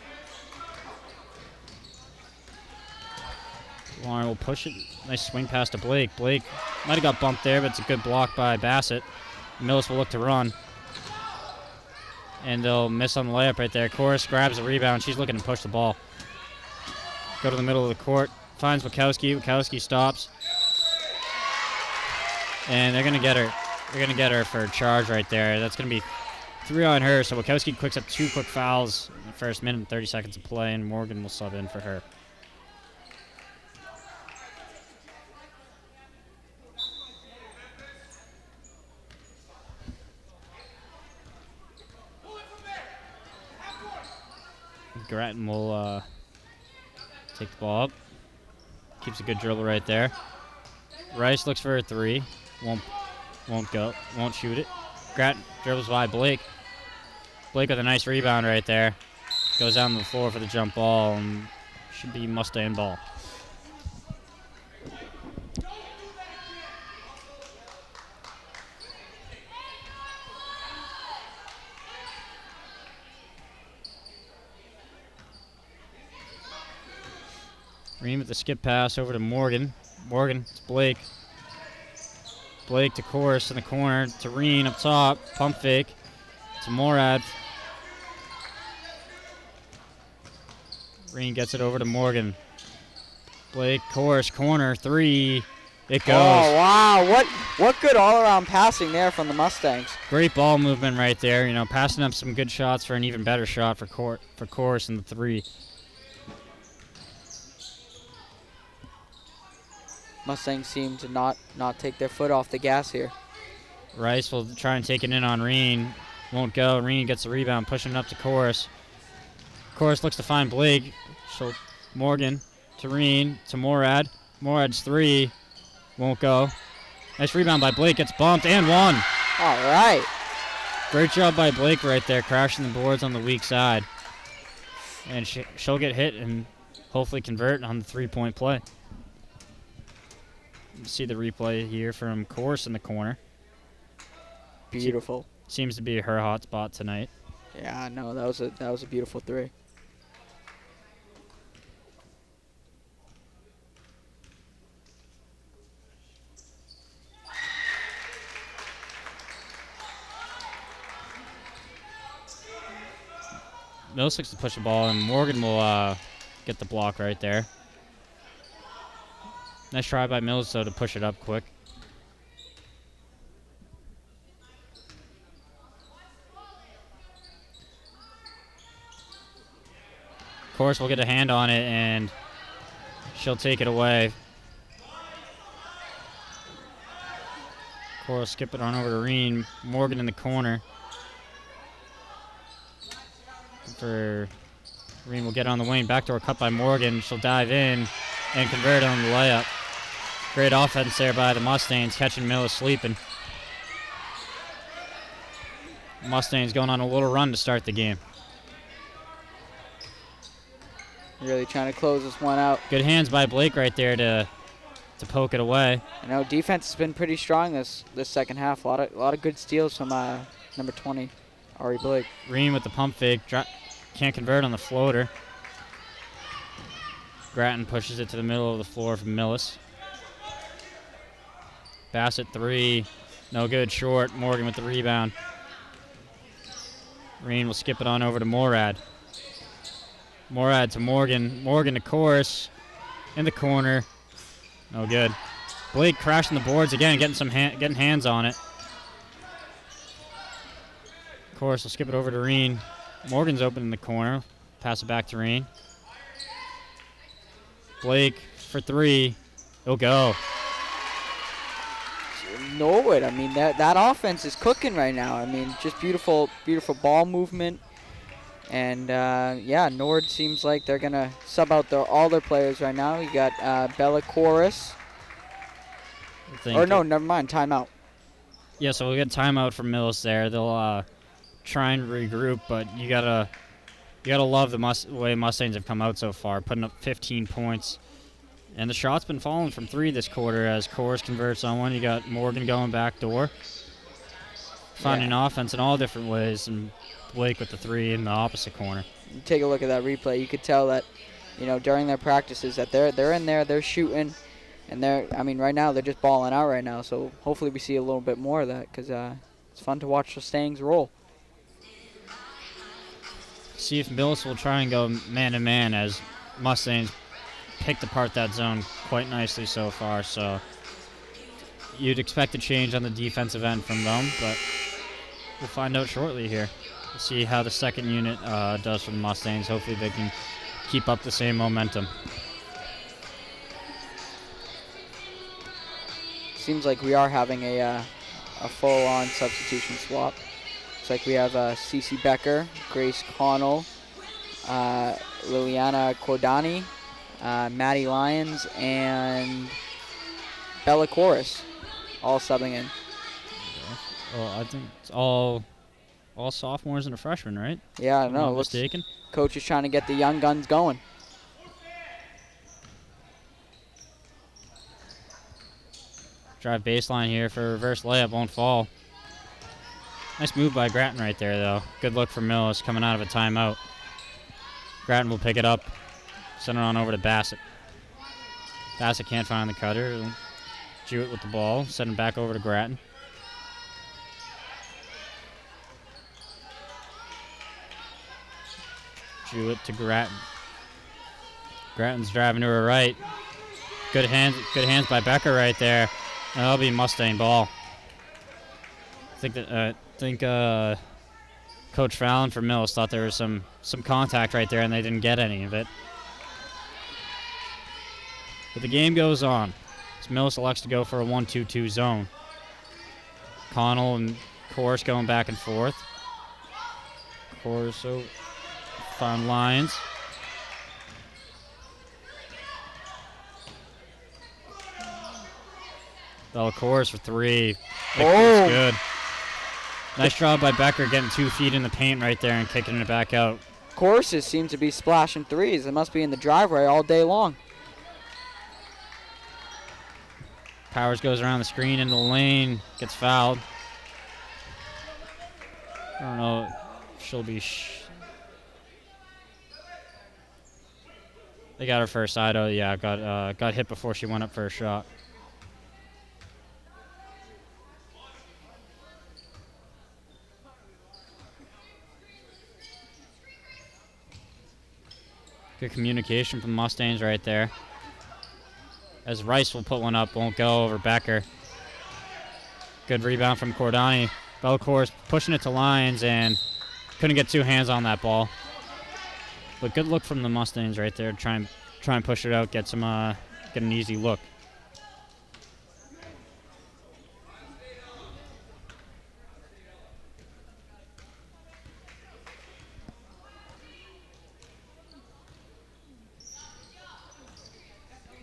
Lauren will push it. Nice swing pass to Blake. Blake might have got bumped there, but it's a good block by Bassett. Millis will look to run. And they'll miss on the layup right there. Chorus grabs the rebound. She's looking to push the ball. Go to the middle of the court. Finds Wachowski. Wachowski stops. And they're going to get her. They're going to get her for a charge right there. That's going to be 3 on her. So Wachowski picks up 2 quick fouls in the first minute and 30 seconds of play, and Morgan will sub in for her. Grattan will take the ball up. Keeps a good dribble right there. Rice looks for a 3. Won't go. Won't shoot it. Grattan dribbles by Blake. Blake with a nice rebound right there. Goes down the floor for the jump ball and should be Mustang ball. Ream with the skip pass over to Morgan. Morgan, it's Blake. Blake to Chorus in the corner. To Reen up top. Pump fake. To Morad. Reen gets it over to Morgan. Blake, Chorus, corner, 3. It goes. Oh, wow. What good all-around passing there from the Mustangs. Great ball movement right there. Passing up some good shots for an even better shot for Chorus in the 3. Mustangs seem to not take their foot off the gas here. Rice will try and take it in on Reen. Won't go. Reen gets the rebound, pushing it up to Chorus. Chorus looks to find Blake. So Morgan to Reen to Morad. Morad's 3. Won't go. Nice rebound by Blake. Gets bumped and 1. All right. Great job by Blake right there, crashing the boards on the weak side. And she'll get hit and hopefully convert on the 3-point play. See the replay here from Chorus in the corner. Beautiful. Seems to be her hot spot tonight. Yeah, no, that was a beautiful 3. Millis looks to push the ball, and Morgan will get the block right there. Nice try by Mills, though, to push it up quick. Of course, we'll get a hand on it, and she'll take it away. Coral skip it on over to Reen. Morgan in the corner. Reen will get on the wing. Backdoor cut by Morgan. She'll dive in and convert on the layup. Great offense there by the Mustangs, catching Millis sleeping. Mustangs going on a little run to start the game. Really trying to close this one out. Good hands by Blake right there to to poke it away. You know, defense has been pretty strong this second half. A lot of good steals from number 20, Ari Blake. Reen with the pump fake. Can't convert on the floater. Grattan pushes it to the middle of the floor from Millis. Bassett 3. No good. Short. Morgan with the rebound. Reen will skip it on over to Morad. Morad to Morgan. Morgan to Chorus. In the corner. No good. Blake crashing the boards again, getting hands on it. Chorus will skip it over to Reen. Morgan's open in the corner. Pass it back to Reen. Blake for 3. It'll go. Norwood, I mean, that offense is cooking right now. I mean, just beautiful ball movement. And, yeah, Nord seems like they're going to sub out all their players right now. You got Bella Chorus. Or no, never mind, timeout. Yeah, so we'll get timeout from Millis there. They'll try and regroup, but you gotta love the way Mustangs have come out so far, putting up 15 points. And the shot's been falling from 3 this quarter as Chorus converts on one. You got Morgan going back door, finding offense in all different ways, and Blake with the 3 in the opposite corner. You take a look at that replay. You could tell that, you know, during their practices that they're in there, they're shooting, and right now they're just balling out right now. So hopefully we see a little bit more of that because it's fun to watch the Stangs roll. See if Millis will try and go man-to-man as Mustangs picked apart that zone quite nicely so far. So you'd expect a change on the defensive end from them, but we'll find out shortly here. We'll see how the second unit does for the Mustangs. Hopefully they can keep up the same momentum. Seems like we are having a full-on substitution swap. Looks like we have Cece Becker, Grace Connell, Liliana Cordani, Maddie Lyons, and Bella Chorus all subbing in. Well, I think it's all sophomores and a freshman, right? Yeah, I know. Not mistaken. Coach is trying to get the young guns going. Drive baseline here for a reverse layup, won't fall. Nice move by Grattan right there, though. Good look for Millis coming out of a timeout. Grattan will pick it up, send it on over to Bassett. Bassett can't find the cutter. Jewett with the ball, send it back over to Grattan. Jewett to Grattan. Grattan's driving to her right. Good hands by Becker right there. That'll be Mustang ball. I think Coach Fallon for Millis thought there was some contact right there, and they didn't get any of it. But the game goes on. As Millis elects to go for a 1-2-2 zone. Connell and Chorus going back and forth. Chorus found Lyons. Bella Chorus for 3. Oh, Good. Nice job by Becker getting 2 feet in the paint right there and kicking it back out. Courses seem to be splashing threes. They must be in the driveway all day long. Powers goes around the screen into the lane, gets fouled. I don't know. She'll be. They got her first. Ido, yeah, got hit before she went up for a shot. Good communication from Mustangs right there. As Rice will put one up, won't go over Becker. Good rebound from Cordani. Belcour's pushing it to Lyons and couldn't get 2 hands on that ball. But good look from the Mustangs right there. Try and push it out, get an easy look.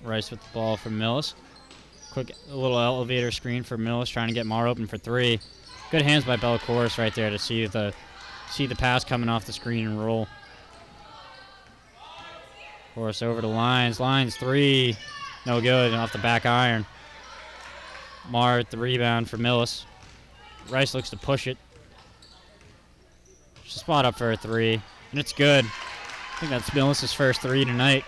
Rice with the ball from Millis. A little elevator screen for Millis, trying to get Mar open for 3. Good hands by Belcour's right there to see the pass coming off the screen and roll. Chorus over to Lyons. Lyons 3. No good, off the back iron. Mar at the rebound for Millis. Rice looks to push it. She'll spot up for a 3, and it's good. I think that's Millis' first 3 tonight.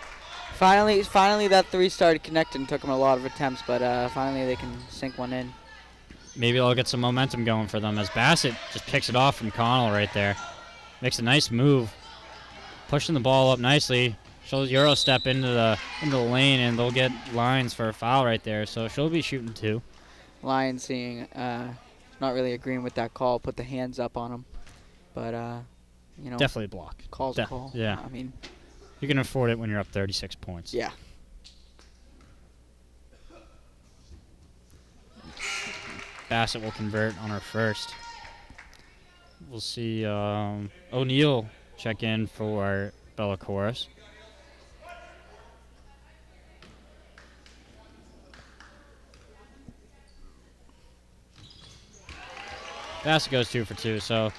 Finally, that 3 started connecting. Took them a lot of attempts, but finally they can sink one in. Maybe they'll get some momentum going for them as Bassett just picks it off from Connell right there. Makes a nice move. Pushing the ball up nicely. She'll Euro step into the lane, and they'll get lines for a foul right there. So she'll be shooting 2. Lion seeing, not really agreeing with that call. Put the hands up on him, but you know, Definitely a block. Call's a call. Yeah. I mean, you can afford it when you're up 36 points. yeah. Bassett will convert on her first. We'll see O'Neal check in for Bella Chorus. Bassett goes 2 for 2, so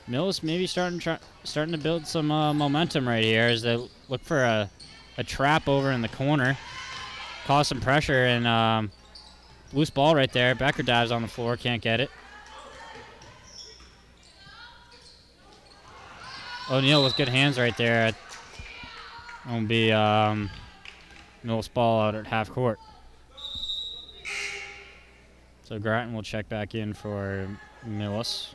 Millis maybe starting to build some momentum right here as they look for a trap over in the corner, cause some pressure, and loose ball right there. Becker dives on the floor, can't get it. O'Neal with good hands right there. It'll be Millis ball out at half court. So Grattan will check back in for Millis.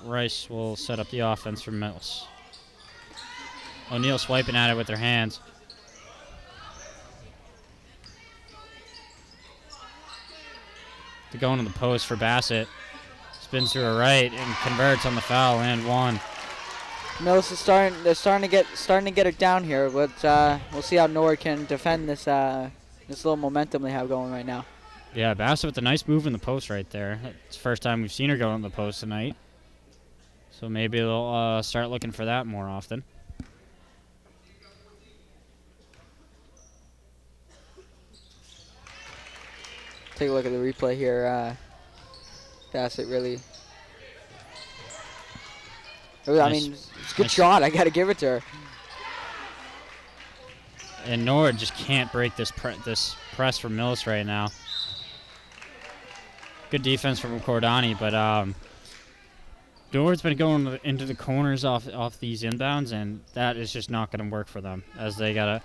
Rice will set up the offense for Millis. O'Neal swiping at it with her hands. To go into the post for Bassett. Spins to her right and converts on the foul and 1. Millis is starting to get it down here, but we'll see how Nord can defend this little momentum they have going right now. Yeah, Bassett with a nice move in the post right there. It's the first time we've seen her go in the post tonight. So maybe they'll start looking for that more often. Take a look at the replay here. Bassett really. I mean, it's a good shot. I got to give it to her. And Nord just can't break this press from Millis right now. Good defense from Cordani, but Nord's been going into the corners off these inbounds, and that is just not going to work for them, as they gotta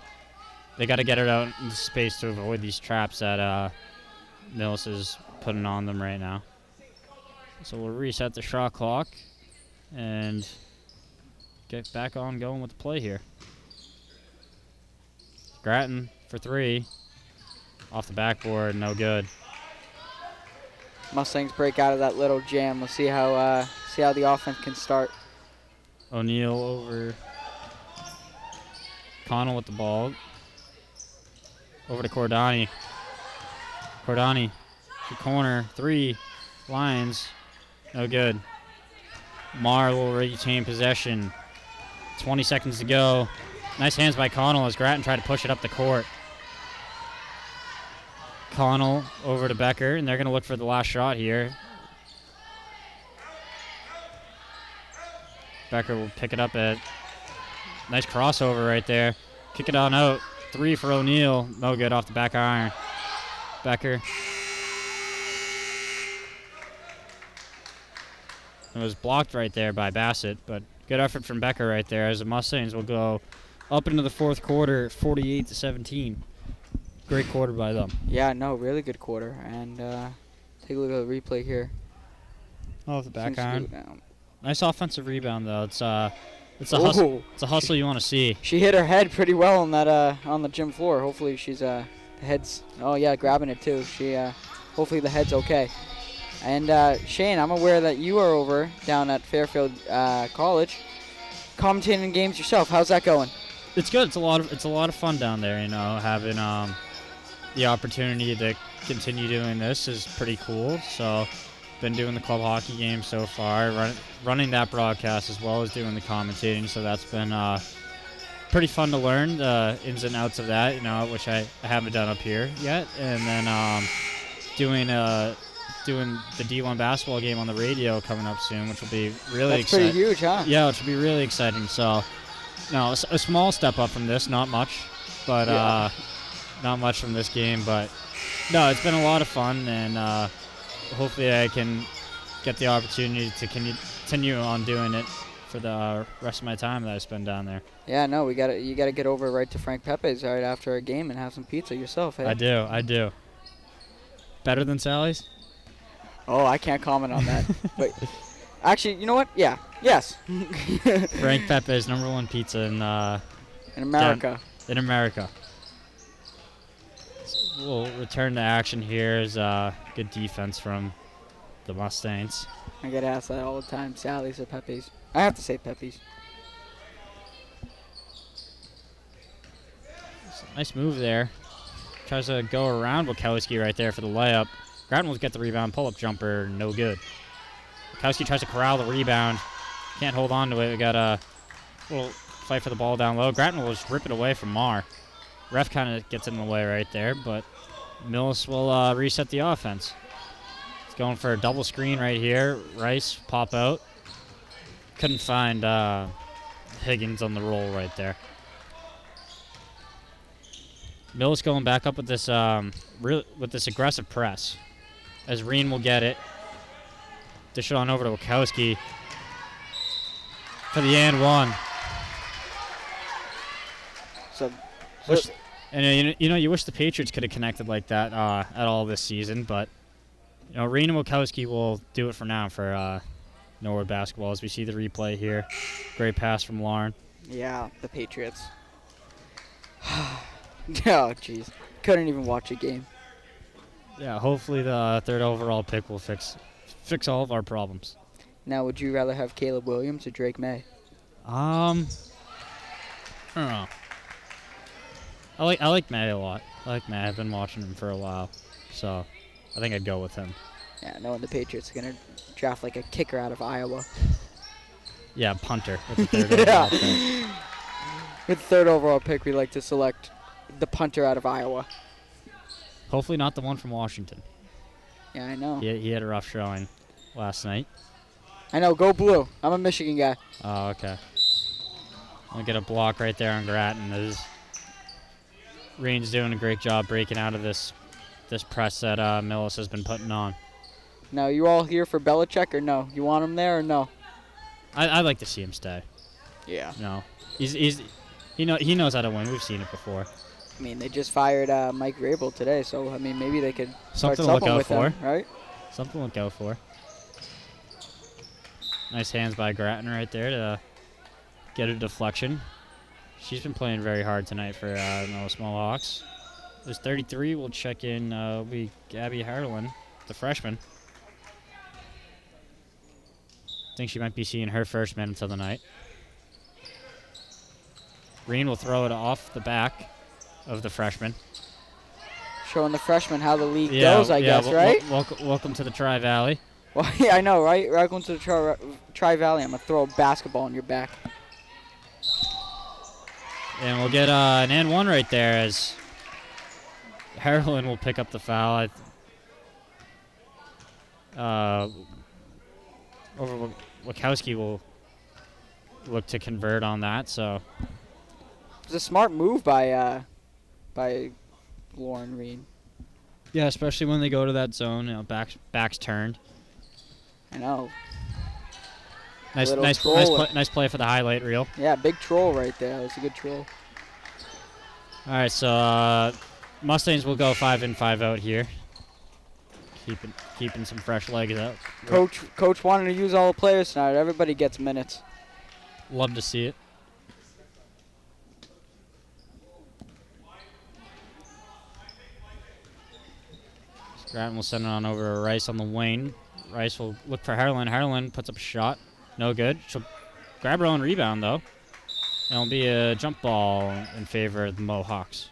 get it out in space to avoid these traps that Millis is putting on them right now. So we'll reset the shot clock and get back on going with the play here. Grattan for 3. Off the backboard, no good. Mustangs break out of that little jam. We'll see how the offense can start. O'Neal over Connell with the ball. Over to Cordani. Cordani, the corner, 3, lines, no good. Mar will retain possession. 20 seconds to go. Nice hands by Connell as Grattan tried to push it up the court. Connell over to Becker, and they're going to look for the last shot here. Becker will pick it up at nice crossover right there. Kick it on out. 3 for O'Neal. No good off the back iron. Becker. It was blocked right there by Bassett, but good effort from Becker right there as the Mustangs will go up into the fourth quarter, 48-17. Great quarter by them. Yeah, no, really good quarter. And take a look at the replay here. Off the back iron. Nice offensive rebound though. It's a hustle. It's a hustle you want to see. She hit her head pretty well on that on the gym floor. Hopefully she's the head's. Oh yeah, grabbing it too. She hopefully the head's okay. And Shane, I'm aware that you are over down at Fairfield College, commentating games yourself. How's that going? It's good. It's a lot of fun down there. You know, having the opportunity to continue doing this is pretty cool. So, been doing the club hockey game so far, running that broadcast as well as doing the commentating. So that's been pretty fun to learn the ins and outs of that, which I haven't done up here yet. And then doing doing the D1 basketball game on the radio coming up soon, which will be really exciting. That's pretty huge, huh? Yeah, which will be really exciting. So, a small step up from this, not much, but not much from this game. But no, it's been a lot of fun, and hopefully I can get the opportunity to continue on doing it for the rest of my time that I spend down there. Yeah, no, you gotta get over right to Frank Pepe's right after a game and have some pizza yourself. Hey? I do. Better than Sally's? Oh, I can't comment on that. But actually, you know what? Yeah. Yes. Frank Pepe's #1 pizza in America. In America. So we'll return to action here. Is good defense from the Mustangs. I get asked that all the time. Sally's or Pepe's? I have to say Pepe's. Nice move there. Tries to go around Wachowski right there for the layup. Grattan will get the rebound. Pull-up jumper, no good. Wachowski tries to corral the rebound. Can't hold on to it. We got a little fight for the ball down low. Grattan will just rip it away from Marr. Ref kind of gets in the way right there, but Millis will reset the offense. He's going for a double screen right here. Rice pop out. Couldn't find Higgins on the roll right there. Millis going back up with this with this aggressive press. As Reen will get it. Dish it on over to Wachowski for the and one. You wish the Patriots could have connected like that at all this season, but Reen and Wachowski will do it for now for Norwood basketball as we see the replay here. Great pass from Lauren. Yeah, the Patriots. Oh, jeez. Couldn't even watch a game. Yeah, hopefully the 3rd overall pick will fix all of our problems. Now, would you rather have Caleb Williams or Drake May? I don't know. I like May a lot. I like May. I've been watching him for a while, so I think I'd go with him. Yeah, knowing the Patriots are gonna draft like a kicker out of Iowa. Yeah, punter with the 3rd overall pick. With the 3rd overall pick, we like to select the punter out of Iowa. Hopefully not the one from Washington. Yeah, I know. He had a rough showing last night. I know. Go blue. I'm a Michigan guy. Oh, okay. I'll get a block right there on Grattan. Reen's doing a great job breaking out of this press that Millis has been putting on. Now, you all here for Belichick or no? You want him there or no? I'd like to see him stay. Yeah. No, he knows how to win. We've seen it before. I mean, they just fired Mike Vrabel today, so I mean, maybe they could start Something to look something out with for. him, right? Something to look out for. Nice hands by Grattan right there to get a deflection. She's been playing very hard tonight for the Small Hawks. There's 33. We'll check in. Will be Gabby Harlan, the freshman. Think she might be seeing her first minutes of the night. Reen will throw it off the back of the freshman. Showing the freshmen how the league goes, I guess, right? Welcome to the Tri-Valley. Well, yeah, I know, right? Welcome to the Tri-Valley. I'm going to throw a basketball in your back. And we'll get an and one right there as Harlan will pick up the foul. Over Wachowski will look to convert on that. So it was a smart move by Lauren Reen. Yeah, especially when they go to that zone, backs turned. I know. Nice play for the highlight reel. Yeah, big troll right there. That was a good troll. All right, so Mustangs will go 5 in, 5 out here. Keeping some fresh legs out. Coach wanted to use all the players tonight. Everybody gets minutes. Love to see it. Grattan will send it on over to Rice on the wing. Rice will look for Harlan. Harlan puts up a shot. No good. She'll grab her own rebound, though. And it'll be a jump ball in favor of the Mohawks.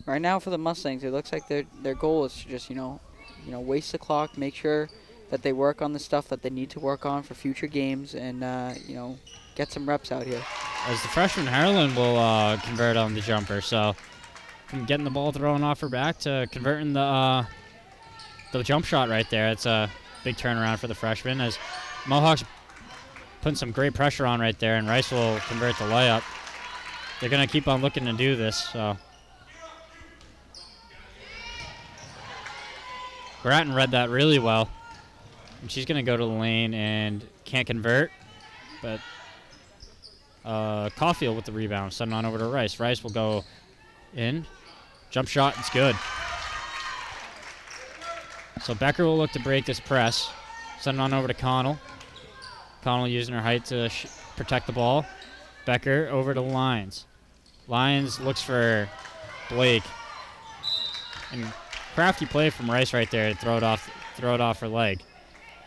Right now for the Mustangs, it looks like their goal is to just, waste the clock, make sure that they work on the stuff that they need to work on for future games and, get some reps out here. As the freshman Harlan will convert on the jumper. So from getting the ball thrown off her back to converting the jump shot right there. It's a big turnaround for the freshman as Mohawks putting some great pressure on right there, and Rice will convert the layup. They're going to keep on looking to do this. So Grattan read that really well. And she's going to go to the lane and can't convert. But Caulfield with the rebound, sending on over to Rice. Rice will go in. Jump shot, it's good. So Becker will look to break this press. Sending on over to Connell. Connell using her height to protect the ball. Becker over to Lyons. Lyons looks for Blake. And crafty play from Rice right there to throw it off her leg.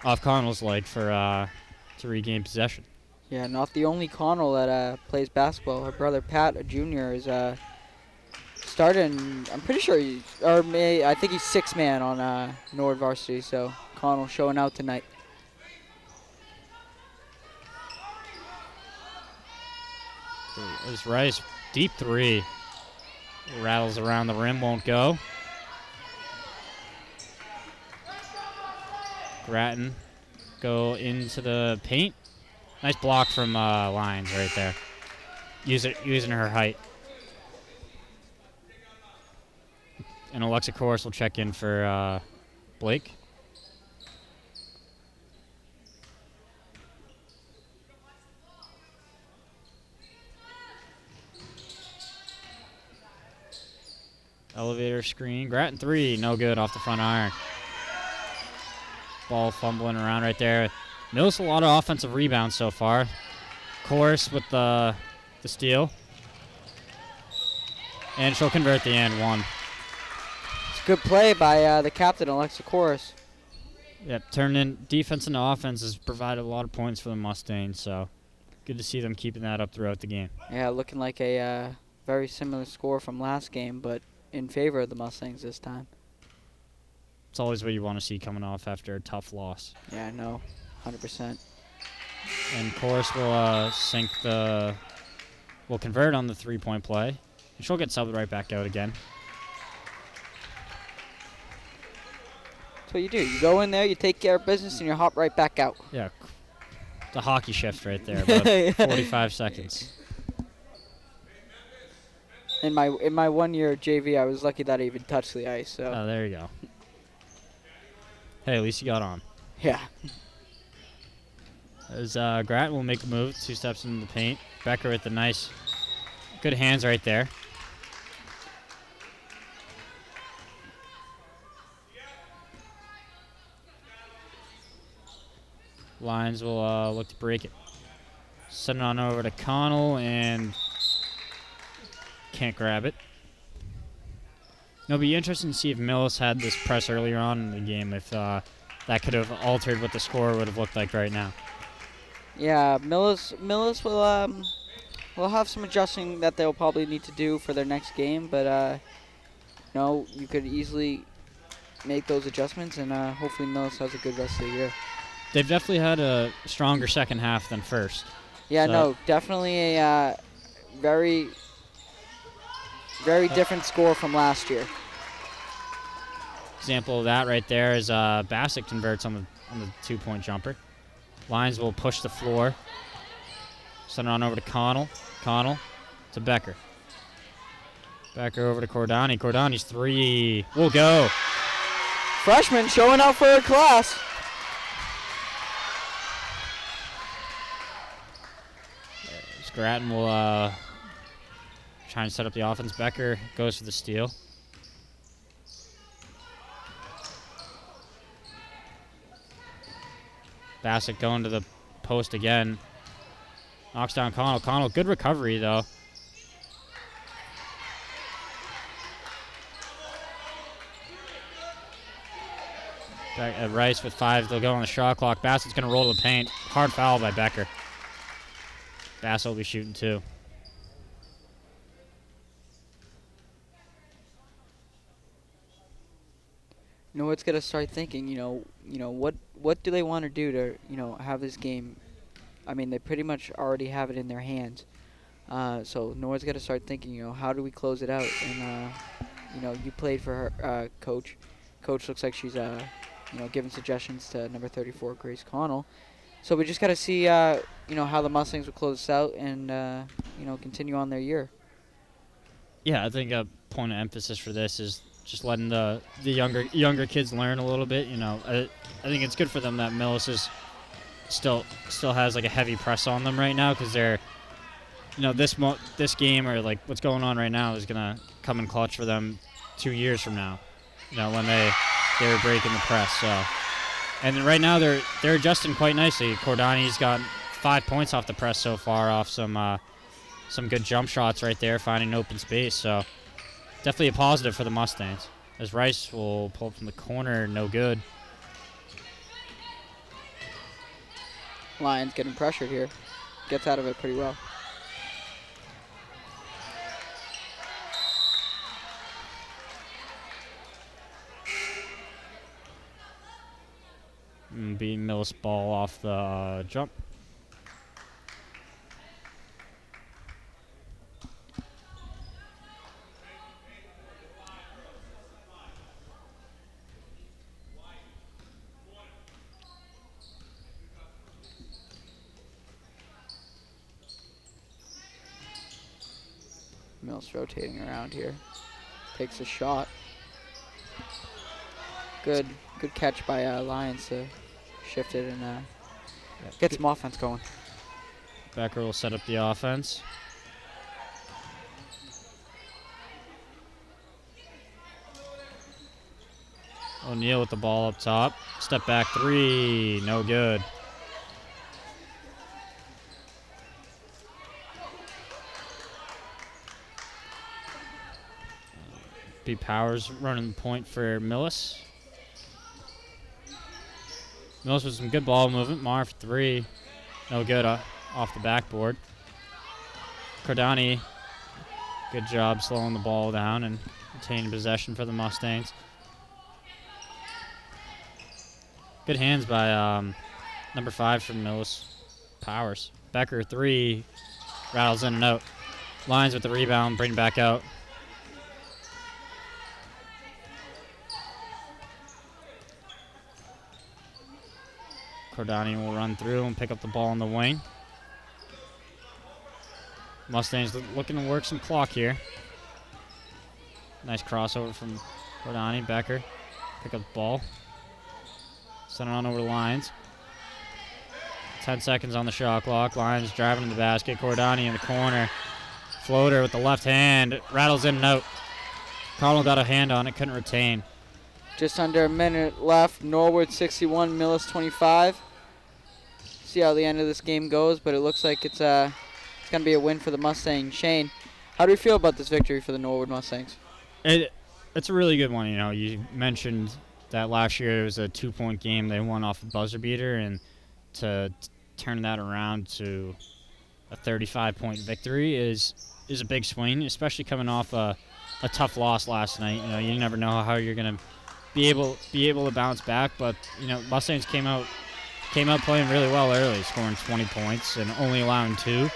Off Connell's leg for to regain possession. Yeah, not the only Connell that plays basketball. Her brother Pat, a junior, is starting. I'm pretty sure I think he's sixth man on Nord varsity. So Connell showing out tonight. There's Rice, deep three. Rattles around the rim, won't go. Grattan go into the paint. Nice block from Lyons right there. Using her height. And Alexa Corus will check in for Blake. Elevator screen. Grattan three, no good off the front iron. Ball fumbling around right there. Millis a lot of offensive rebounds so far. Corus with the steal. And she'll convert the and one. It's a good play by the captain, Alexa Corus. Yep, turned in defense into offense has provided a lot of points for the Mustangs, so good to see them keeping that up throughout the game. Yeah, looking like a very similar score from last game, but in favor of the Mustangs this time. It's always what you want to see coming off after a tough loss. Yeah, I know, 100%. And Corus will will convert on the three-point play, and she'll get subbed right back out again. That's what you do. You go in there, you take care of business, and you hop right back out. Yeah, the hockey shift right there, about 45 seconds. In my 1 year at JV, I was lucky that I even touched the ice. So. Oh, there you go. Hey, at least you got on. Yeah. As Grattan will make the move, 2 steps into the paint. Becker with the nice, good hands right there. Lyons will look to break it. Send it on over to Connell and can't grab it. It'll be interesting to see if Millis had this press earlier on in the game, if that could have altered what the score would have looked like right now. Yeah, Millis will have some adjusting that they'll probably need to do for their next game, but you could easily make those adjustments, and hopefully Millis has a good rest of the year. They've definitely had a stronger second half than first. Yeah, so no, definitely a very, very different score from last year. Example of that right there is Bassett converts on the 2-point jumper. Lyons will push the floor. Send it on over to Connell. Connell to Becker. Becker over to Cordani. Cordani's three will go. Freshman showing out for her class. Grattan will try and set up the offense. Becker goes for the steal. Bassett going to the post again. Knocks down Connell. Connell, good recovery though. Back at Rice with 5. They'll go on the shot clock. Bassett's going to roll to the paint. Hard foul by Becker. Bassett will be shooting 2. Norwood's got to start thinking. What do they want to do to have this game? I mean, they pretty much already have it in their hands. So Norwood's got to start thinking. How do we close it out? And you played for her, coach. Coach looks like she's giving suggestions to number 34, Grace Connell. So we just got to see how the Mustangs will close this out and continue on their year. Yeah, I think a point of emphasis for this is just letting the younger kids learn a little bit. I think it's good for them that Millis is still has like a heavy press on them right now, because they're this game, or like what's going on right now, is gonna come in clutch for them 2 years from now. When they were breaking the press. So, and right now they're adjusting quite nicely. Cordani's got 5 points off the press so far, off some good jump shots right there, finding open space. So definitely a positive for the Mustangs. As Rice will pull up from the corner, no good. Lions getting pressured here. Gets out of it pretty well. Beating Millis ball off the jump. Mills rotating around here. Takes a shot. Good catch by Lions to shift it and get some offense going. Becker will set up the offense. O'Neal with the ball up top. Step back three, no good. B. Powers running the point for Millis. Millis with some good ball movement. Mar for three. No good off the backboard. Cordani, good job slowing the ball down and retaining possession for the Mustangs. Good hands by number 5 from Millis. Powers. Becker, three. Rattles in and out. Lions with the rebound, bring it back out. Cordani will run through and pick up the ball on the wing. Mustangs looking to work some clock here. Nice crossover from Cordani. Becker pick up the ball. Send it on over to Lions. 10 seconds on the shot clock. Lions driving in the basket. Cordani in the corner. Floater with the left hand. Rattles in and out. Connell got a hand on it. Couldn't retain. Just under a minute left. Norwood 61, Millis 25. See how the end of this game goes, but it looks like it's going to be a win for the Mustangs. Shane, how do you feel about this victory for the Norwood Mustangs? It's a really good one. You mentioned that last year it was a 2-point game. They won off a buzzer beater, and to turn that around to a 35-point victory is a big swing, especially coming off a tough loss last night. You never know how you're going to be able to bounce back, but Mustangs came out playing really well early, scoring 20 points and only allowing 2.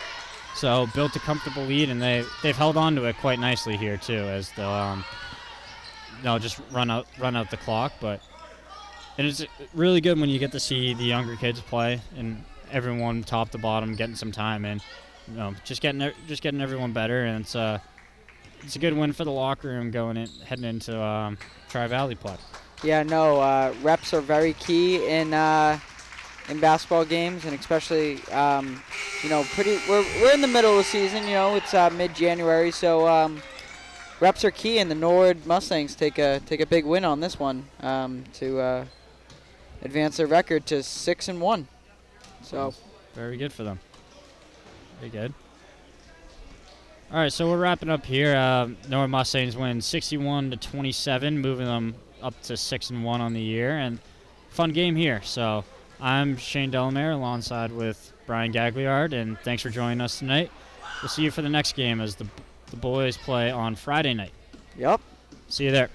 So built a comfortable lead, and they've held on to it quite nicely here too, as they'll just run out the clock. But it is really good when you get to see the younger kids play and everyone top to bottom getting some time and just getting everyone better, and it's a good win for the locker room heading into Tri-Valley play. Yeah, no, reps are very key in basketball games, and especially we're in the middle of the season. It's mid-January, so reps are key, and the Norwood Mustangs take a big win on this one to advance their record to 6-1. So very good for them. Very good. All right, so we're wrapping up here. Norwood Mustangs win 61-27, moving them up to 6-1 on the year, and fun game here. So I'm Shane Delamere alongside with Brian Gagliard, and thanks for joining us tonight. We'll see you for the next game as the boys play on Friday night. Yep. See you there.